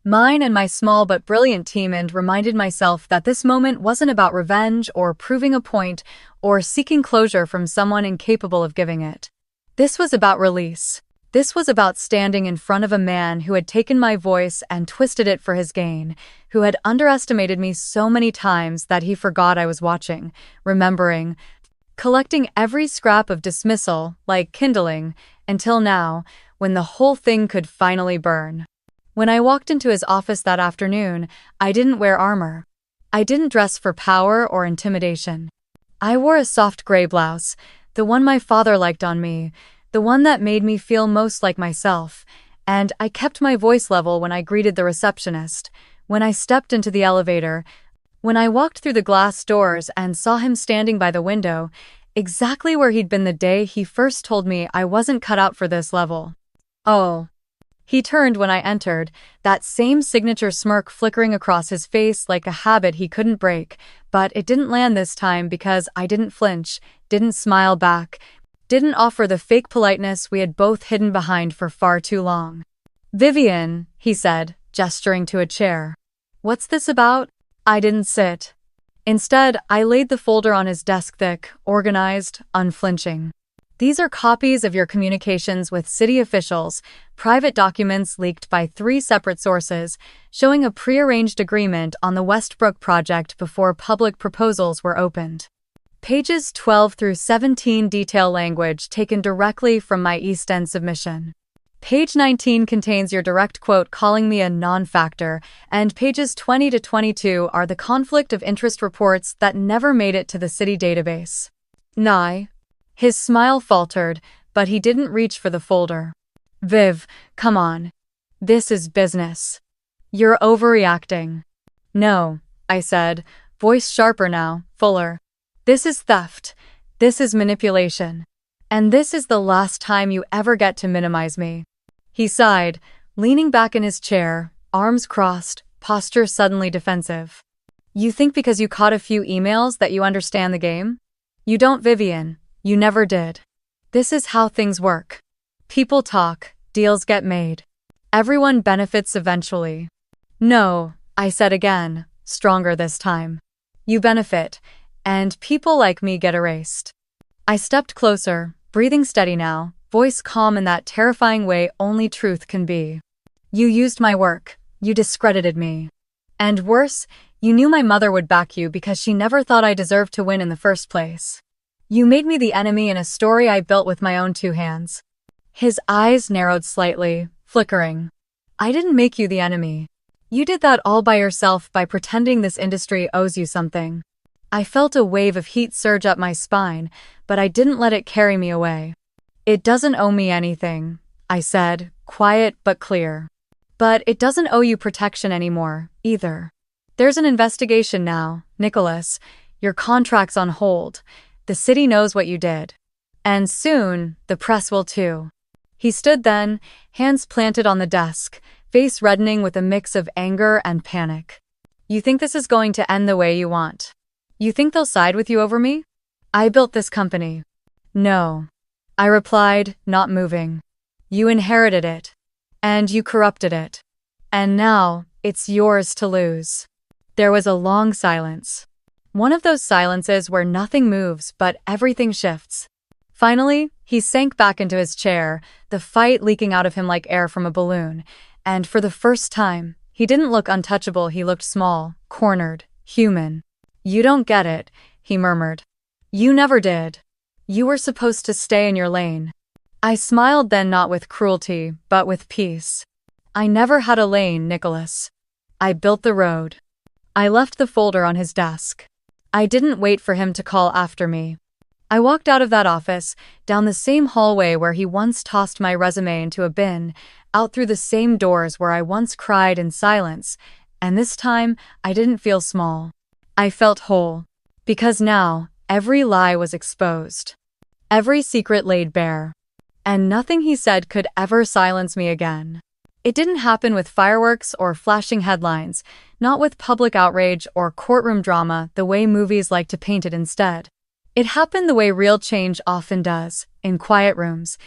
mine and my small but brilliant team, and reminded myself that this moment wasn't about revenge or proving a point or seeking closure from someone incapable of giving it. This was about release. This was about standing in front of a man who had taken my voice and twisted it for his gain, who had underestimated me so many times that he forgot I was watching, remembering, collecting every scrap of dismissal, like kindling, until now, when the whole thing could finally burn. When I walked into his office that afternoon, I didn't wear armor. I didn't dress for power or intimidation. I wore a soft gray blouse, the one my father liked on me, the one that made me feel most like myself, and I kept my voice level when I greeted the receptionist, when I stepped into the elevator, when I walked through the glass doors and saw him standing by the window, exactly where he'd been the day he first told me I wasn't cut out for this level. Oh. He turned when I entered, that same signature smirk flickering across his face like a habit he couldn't break, but it didn't land this time because I didn't flinch, didn't smile back, didn't offer the fake politeness we had both hidden behind for far too long. "Vivian," he said, gesturing to a chair. "What's this about?" I didn't sit. Instead, I laid the folder on his desk, thick, organized, unflinching. "These are copies of your communications with city officials, private documents leaked by 3 separate sources, showing a prearranged agreement on the Westbrook project before public proposals were opened. Pages 12 through 17 detail language taken directly from my East End submission. Page 19 contains your direct quote calling me a non-factor, and pages 20 to 22 are the conflict of interest reports that never made it to the city database." "Nye." His smile faltered, but he didn't reach for the folder. "Viv, come on. This is business. You're overreacting." "No," I said, voice sharper now, fuller. "This is theft. This is manipulation. And this is the last time you ever get to minimize me." He sighed, leaning back in his chair, arms crossed, posture suddenly defensive. "You think because you caught a few emails that you understand the game? You don't, Vivian. You never did. This is how things work. People talk, deals get made. Everyone benefits eventually." "No," I said again, stronger this time. "You benefit, and people like me get erased." I stepped closer, breathing steady now, voice calm in that terrifying way only truth can be. "You used my work. You discredited me. And worse, you knew my mother would back you because she never thought I deserved to win in the first place. You made me the enemy in a story I built with my own 2 hands." His eyes narrowed slightly, flickering. "I didn't make you the enemy. You did that all by yourself by pretending this industry owes you something." I felt a wave of heat surge up my spine, but I didn't let it carry me away. "It doesn't owe me anything," I said, quiet but clear. "But it doesn't owe you protection anymore, either. There's an investigation now, Nicholas. Your contract's on hold. The city knows what you did. And soon, the press will too." He stood then, hands planted on the desk, face reddening with a mix of anger and panic. "You think this is going to end the way you want? You think they'll side with you over me? I built this company." "No," I replied, not moving. "You inherited it. And you corrupted it. And now, it's yours to lose." There was a long silence. One of those silences where nothing moves but everything shifts. Finally, he sank back into his chair, the fight leaking out of him like air from a balloon, and for the first time, he didn't look untouchable, he looked small, cornered, human. "You don't get it," he murmured. "You never did. You were supposed to stay in your lane." I smiled then, not with cruelty, but with peace. "I never had a lane, Nicholas. I built the road." I left the folder on his desk. I didn't wait for him to call after me. I walked out of that office, down the same hallway where he once tossed my resume into a bin, out through the same doors where I once cried in silence, and this time I didn't feel small. I felt whole. Because now, every lie was exposed. every secret laid bare. And nothing he said could ever silence me again. It didn't happen with fireworks or flashing headlines, not with public outrage or courtroom drama the way movies like to paint it instead. It happened the way real change often does, in quiet rooms,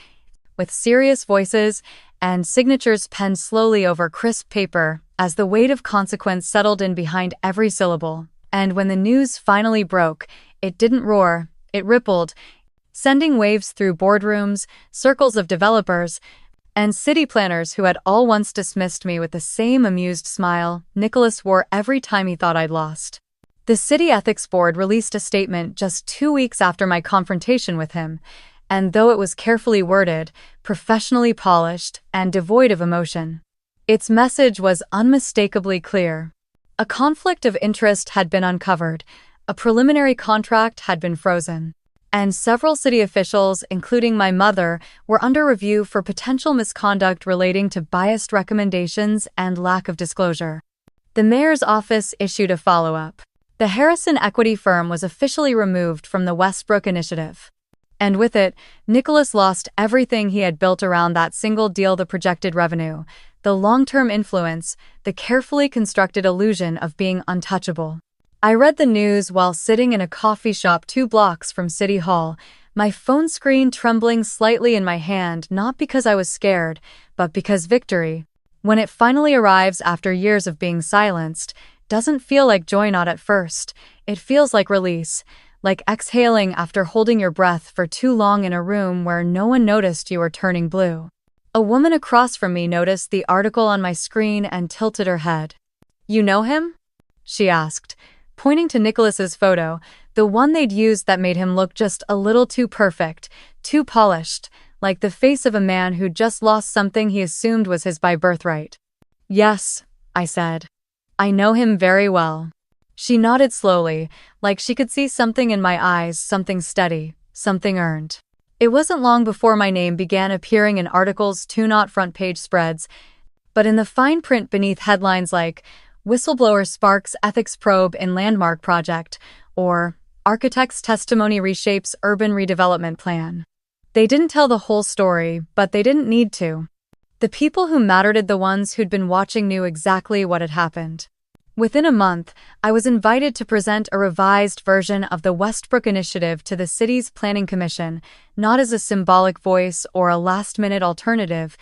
with serious voices and signatures penned slowly over crisp paper as the weight of consequence settled in behind every syllable. And when the news finally broke, it didn't roar, it rippled, sending waves through boardrooms, circles of developers, and city planners who had all once dismissed me with the same amused smile Nicholas wore every time he thought I'd lost. The City Ethics Board released a statement just 2 weeks after my confrontation with him, and though it was carefully worded, professionally polished, and devoid of emotion, its message was unmistakably clear. A conflict of interest had been uncovered, a preliminary contract had been frozen, and several city officials, including my mother, were under review for potential misconduct relating to biased recommendations and lack of disclosure. The mayor's office issued a follow-up. The Harrison equity firm was officially removed from the Westbrook initiative. And with it, Nicholas lost everything he had built around that single deal: the projected revenue, the long-term influence, the carefully constructed illusion of being untouchable. I read the news while sitting in a coffee shop 2 blocks from City Hall, my phone screen trembling slightly in my hand, not because I was scared, but because victory, when it finally arrives after years of being silenced, doesn't feel like joy. Not at first. It feels like release, like exhaling after holding your breath for too long in a room where no one noticed you were turning blue. A woman across from me noticed the article on my screen and tilted her head. "You know him?" she asked, pointing to Nicholas's photo, the one they'd used that made him look just a little too perfect, too polished, like the face of a man who'd just lost something he assumed was his by birthright. "Yes," I said. "I know him very well." She nodded slowly, like she could see something in my eyes, something steady, something earned. It wasn't long before my name began appearing in articles too, not front-page spreads, but in the fine print beneath headlines like "Whistleblower Sparks Ethics Probe in Landmark Project" or "Architect's Testimony Reshapes Urban Redevelopment Plan." They didn't tell the whole story, but they didn't need to. The people who mattered, the ones who'd been watching, knew exactly what had happened. Within a month, I was invited to present a revised version of the Westbrook Initiative to the city's Planning Commission, not as a symbolic voice or a last-minute alternative,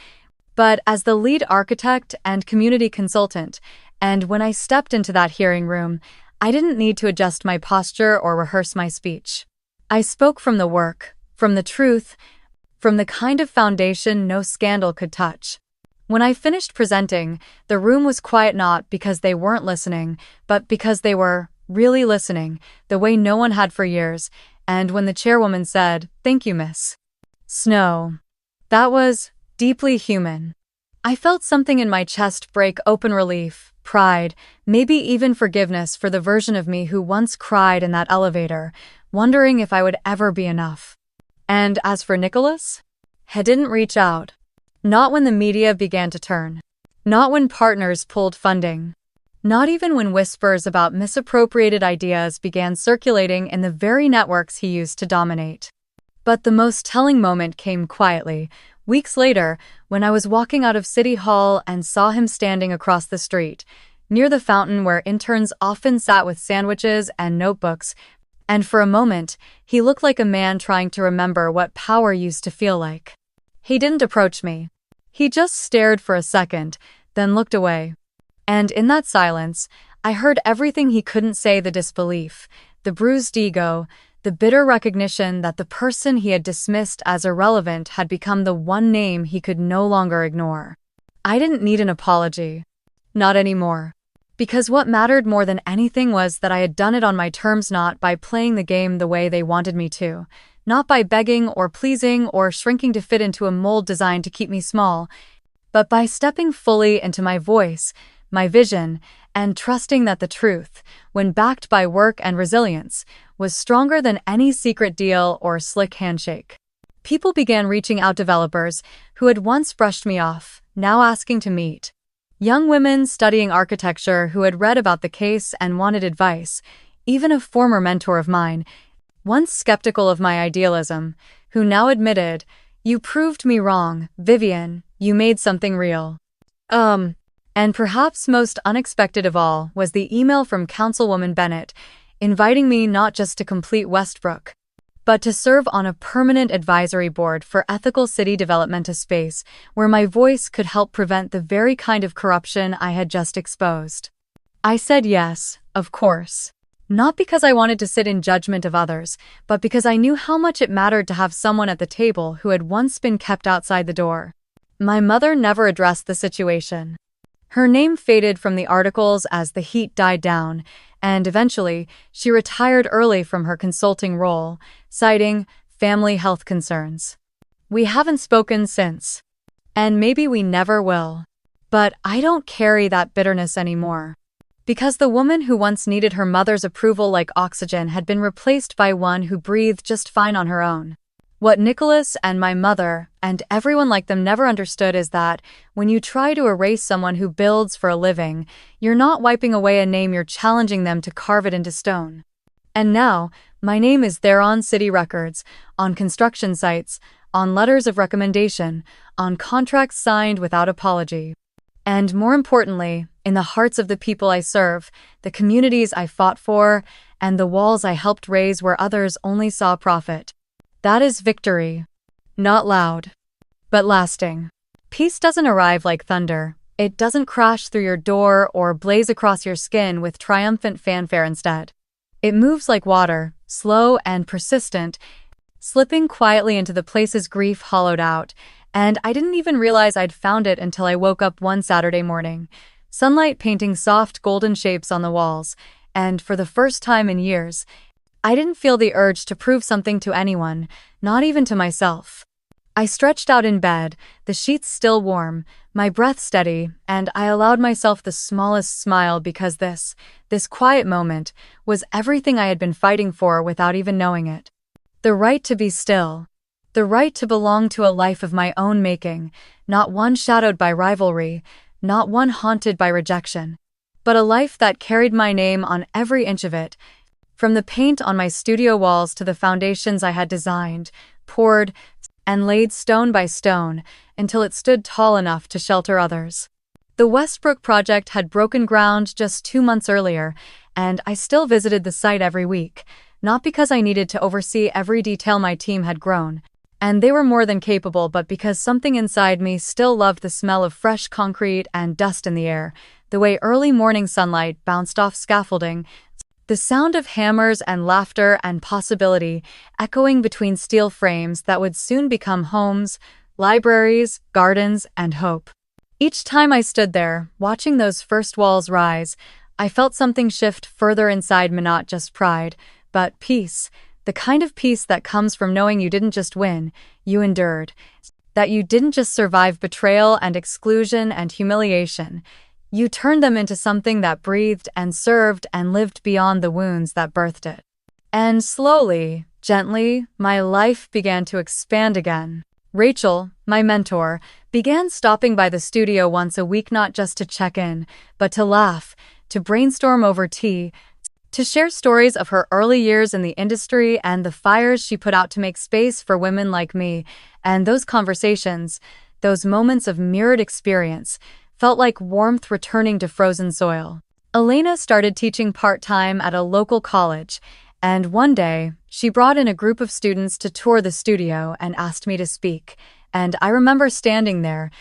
but as the lead architect and community consultant. And when I stepped into that hearing room, I didn't need to adjust my posture or rehearse my speech. I spoke from the work, from the truth, from the kind of foundation no scandal could touch. When I finished presenting, the room was quiet, not because they weren't listening, but because they were really listening, the way no one had for years. And when the chairwoman said, "Thank you, Miss Snow," that was deeply human. I felt something in my chest break open: relief, pride, maybe even forgiveness for the version of me who once cried in that elevator, wondering if I would ever be enough. And as for Nicholas, he didn't reach out. Not when the media began to turn. Not when partners pulled funding. Not even when whispers about misappropriated ideas began circulating in the very networks he used to dominate. But the most telling moment came quietly, weeks later, when I was walking out of City Hall and saw him standing across the street, near the fountain where interns often sat with sandwiches and notebooks, and for a moment, he looked like a man trying to remember what power used to feel like. He didn't approach me. He just stared for a second, then looked away. And in that silence, I heard everything he couldn't say: the disbelief, the bruised ego, the bitter recognition that the person he had dismissed as irrelevant had become the one name he could no longer ignore. I didn't need an apology. Not anymore. Because what mattered more than anything was that I had done it on my terms, not by playing the game the way they wanted me to. Not by begging or pleasing or shrinking to fit into a mold designed to keep me small, but by stepping fully into my voice, my vision, and trusting that the truth, when backed by work and resilience, was stronger than any secret deal or slick handshake. People began reaching out: developers who had once brushed me off, now asking to meet. Young women studying architecture who had read about the case and wanted advice. Even a former mentor of mine, once skeptical of my idealism, who now admitted, "You proved me wrong, Vivian, you made something real." And perhaps most unexpected of all was the email from Councilwoman Bennett, inviting me not just to complete Westbrook, but to serve on a permanent advisory board for ethical city development, a space where my voice could help prevent the very kind of corruption I had just exposed. I said yes, of course. Not because I wanted to sit in judgment of others, but because I knew how much it mattered to have someone at the table who had once been kept outside the door. My mother never addressed the situation. Her name faded from the articles as the heat died down, and eventually, she retired early from her consulting role, citing family health concerns. We haven't spoken since. And maybe we never will. But I don't carry that bitterness anymore. Because the woman who once needed her mother's approval like oxygen had been replaced by one who breathed just fine on her own. What Nicholas and my mother, and everyone like them, never understood is that when you try to erase someone who builds for a living, you're not wiping away a name, you're challenging them to carve it into stone. And now, my name is there on city records, on construction sites, on letters of recommendation, on contracts signed without apology. And more importantly, in the hearts of the people I serve, the communities I fought for, and the walls I helped raise where others only saw profit. That is victory. Not loud, but lasting. Peace doesn't arrive like thunder. It doesn't crash through your door or blaze across your skin with triumphant fanfare instead. It moves like water, slow and persistent, slipping quietly into the places grief hollowed out, and I didn't even realize I'd found it until I woke up one Saturday morning, sunlight painting soft golden shapes on the walls, and for the first time in years, I didn't feel the urge to prove something to anyone, not even to myself. I stretched out in bed, the sheets still warm, my breath steady, and I allowed myself the smallest smile because this quiet moment, was everything I had been fighting for without even knowing it. The right to be still. The right to belong to a life of my own making, not one shadowed by rivalry, not one haunted by rejection, but a life that carried my name on every inch of it, from the paint on my studio walls to the foundations I had designed, poured, and laid stone by stone until it stood tall enough to shelter others. The Westbrook project had broken ground just 2 months earlier, and I still visited the site every week, not because I needed to oversee every detail. My team had grown, and they were more than capable, but because something inside me still loved the smell of fresh concrete and dust in the air, the way early morning sunlight bounced off scaffolding, the sound of hammers and laughter and possibility echoing between steel frames that would soon become homes, libraries, gardens, and hope. Each time I stood there, watching those first walls rise, I felt something shift further inside me, not just pride, but peace, the kind of peace that comes from knowing you didn't just win, you endured, that you didn't just survive betrayal and exclusion and humiliation. You turned them into something that breathed and served and lived beyond the wounds that birthed it. And slowly, gently, my life began to expand again. Rachel, my mentor, began stopping by the studio once a week, not just to check in, but to laugh, to brainstorm over tea, to share stories of her early years in the industry and the fires she put out to make space for women like me. And those conversations, those moments of mirrored experience, felt like warmth returning to frozen soil. Elena started teaching part-time at a local college, and one day, she brought in a group of students to tour the studio and asked me to speak. And I remember standing there,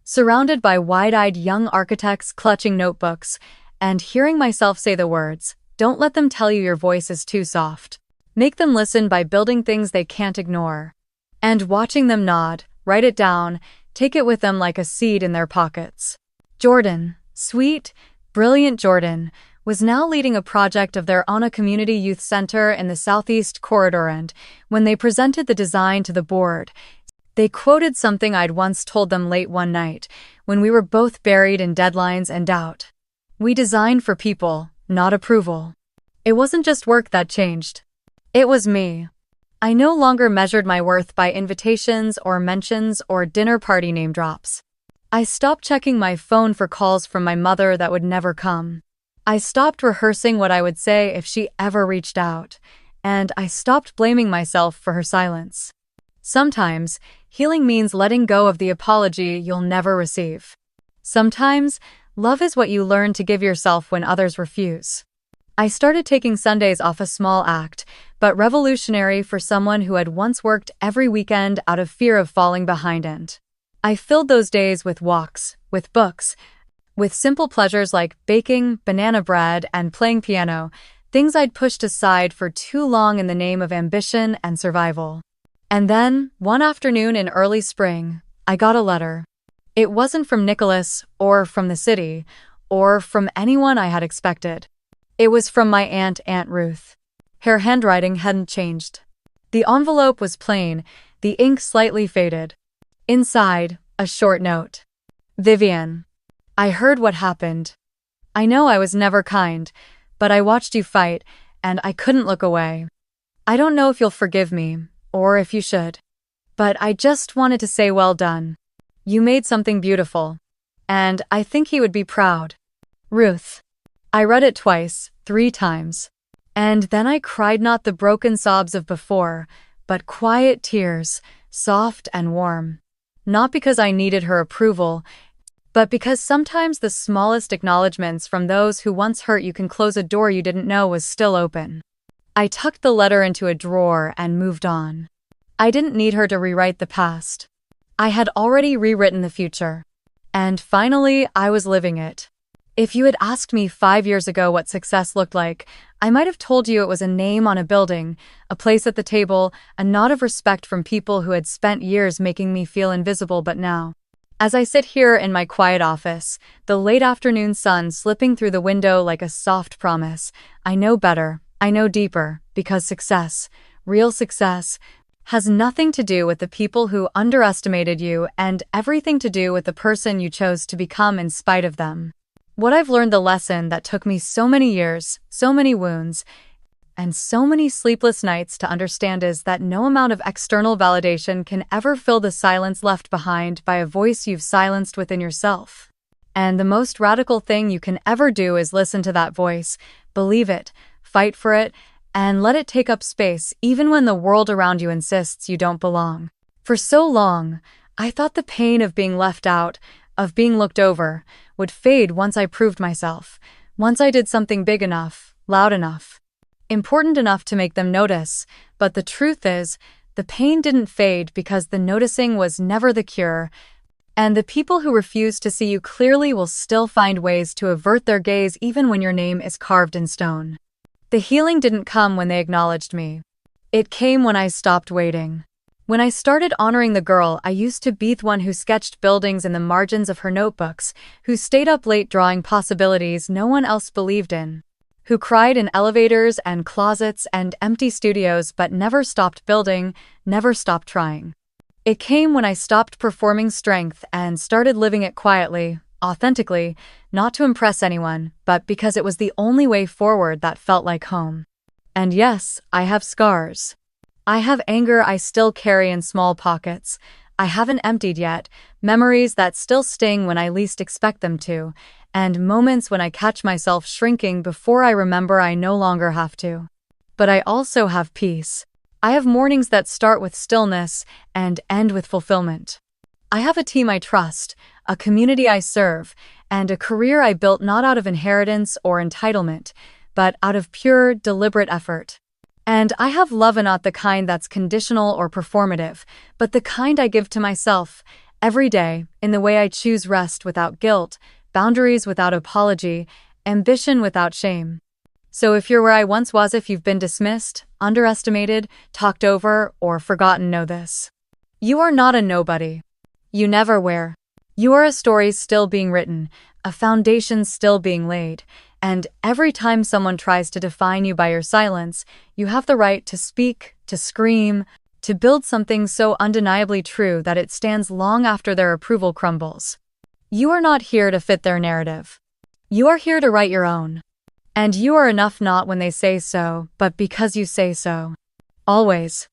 surrounded by wide-eyed young architects clutching notebooks, and hearing myself say the words, "Don't let them tell you your voice is too soft. Make them listen by building things they can't ignore." And watching them nod, write it down, take it with them like a seed in their pockets. Jordan, sweet, brilliant Jordan, was now leading a project of their own, a community youth center in the Southeast Corridor, and when they presented the design to the board, they quoted something I'd once told them late one night, when we were both buried in deadlines and doubt. We designed for people, not approval. It wasn't just work that changed. It was me. I no longer measured my worth by invitations or mentions or dinner party name drops. I stopped checking my phone for calls from my mother that would never come. I stopped rehearsing what I would say if she ever reached out. and I stopped blaming myself for her silence. Sometimes, healing means letting go of the apology you'll never receive. Sometimes, love is what you learn to give yourself when others refuse. I started taking Sundays off, a small act, but revolutionary for someone who had once worked every weekend out of fear of falling behind. And I filled those days with walks, with books, with simple pleasures like baking, banana bread, and playing piano, things I'd pushed aside for too long in the name of ambition and survival. And then, one afternoon in early spring, I got a letter. It wasn't from Nicholas, or from the city, or from anyone I had expected. It was from my Aunt Ruth. Her handwriting hadn't changed. The envelope was plain, the ink slightly faded. Inside, a short note. Vivian, I heard what happened. I know I was never kind, but I watched you fight, and I couldn't look away. I don't know if you'll forgive me, or if you should. But I just wanted to say well done. You made something beautiful. And I think he would be proud. Ruth. I read it twice, 3 times. And then I cried, not the broken sobs of before, but quiet tears, soft and warm. Not because I needed her approval, but because sometimes the smallest acknowledgments from those who once hurt you can close a door you didn't know was still open. I tucked the letter into a drawer and moved on. I didn't need her to rewrite the past. I had already rewritten the future. And finally, I was living it. If you had asked me 5 years ago what success looked like, I might have told you it was a name on a building, a place at the table, a nod of respect from people who had spent years making me feel invisible. But now, as I sit here in my quiet office, the late afternoon sun slipping through the window like a soft promise, I know better, I know deeper, because success, real success, has nothing to do with the people who underestimated you and everything to do with the person you chose to become in spite of them. What I've learned, the lesson that took me so many years, so many wounds, and so many sleepless nights to understand, is that no amount of external validation can ever fill the silence left behind by a voice you've silenced within yourself. And the most radical thing you can ever do is listen to that voice, believe it, fight for it, and let it take up space even when the world around you insists you don't belong. For so long, I thought the pain of being left out, of being looked over, would fade once I proved myself, once I did something big enough, loud enough, important enough to make them notice. But the truth is, the pain didn't fade because the noticing was never the cure, and the people who refuse to see you clearly will still find ways to avert their gaze even when your name is carved in stone. The healing didn't come when they acknowledged me. It came when I stopped waiting. When I started honoring the girl I used to be, the one who sketched buildings in the margins of her notebooks, who stayed up late drawing possibilities no one else believed in, who cried in elevators and closets and empty studios but never stopped building, never stopped trying. It came when I stopped performing strength and started living it quietly, authentically, not to impress anyone, but because it was the only way forward that felt like home. And yes, I have scars. I have anger I still carry in small pockets. I haven't emptied yet, memories that still sting when I least expect them to, and moments when I catch myself shrinking before I remember I no longer have to. But I also have peace. I have mornings that start with stillness and end with fulfillment. I have a team I trust, a community I serve, and a career I built not out of inheritance or entitlement, but out of pure, deliberate effort. And I have love, not the kind that's conditional or performative, but the kind I give to myself, every day, in the way I choose rest without guilt, boundaries without apology, ambition without shame. So if you're where I once was, if you've been dismissed, underestimated, talked over, or forgotten, know this. You are not a nobody. You never were. You are a story still being written, a foundation still being laid, and every time someone tries to define you by your silence, you have the right to speak, to scream, to build something so undeniably true that it stands long after their approval crumbles. You are not here to fit their narrative. You are here to write your own. And you are enough, not when they say so, but because you say so. Always.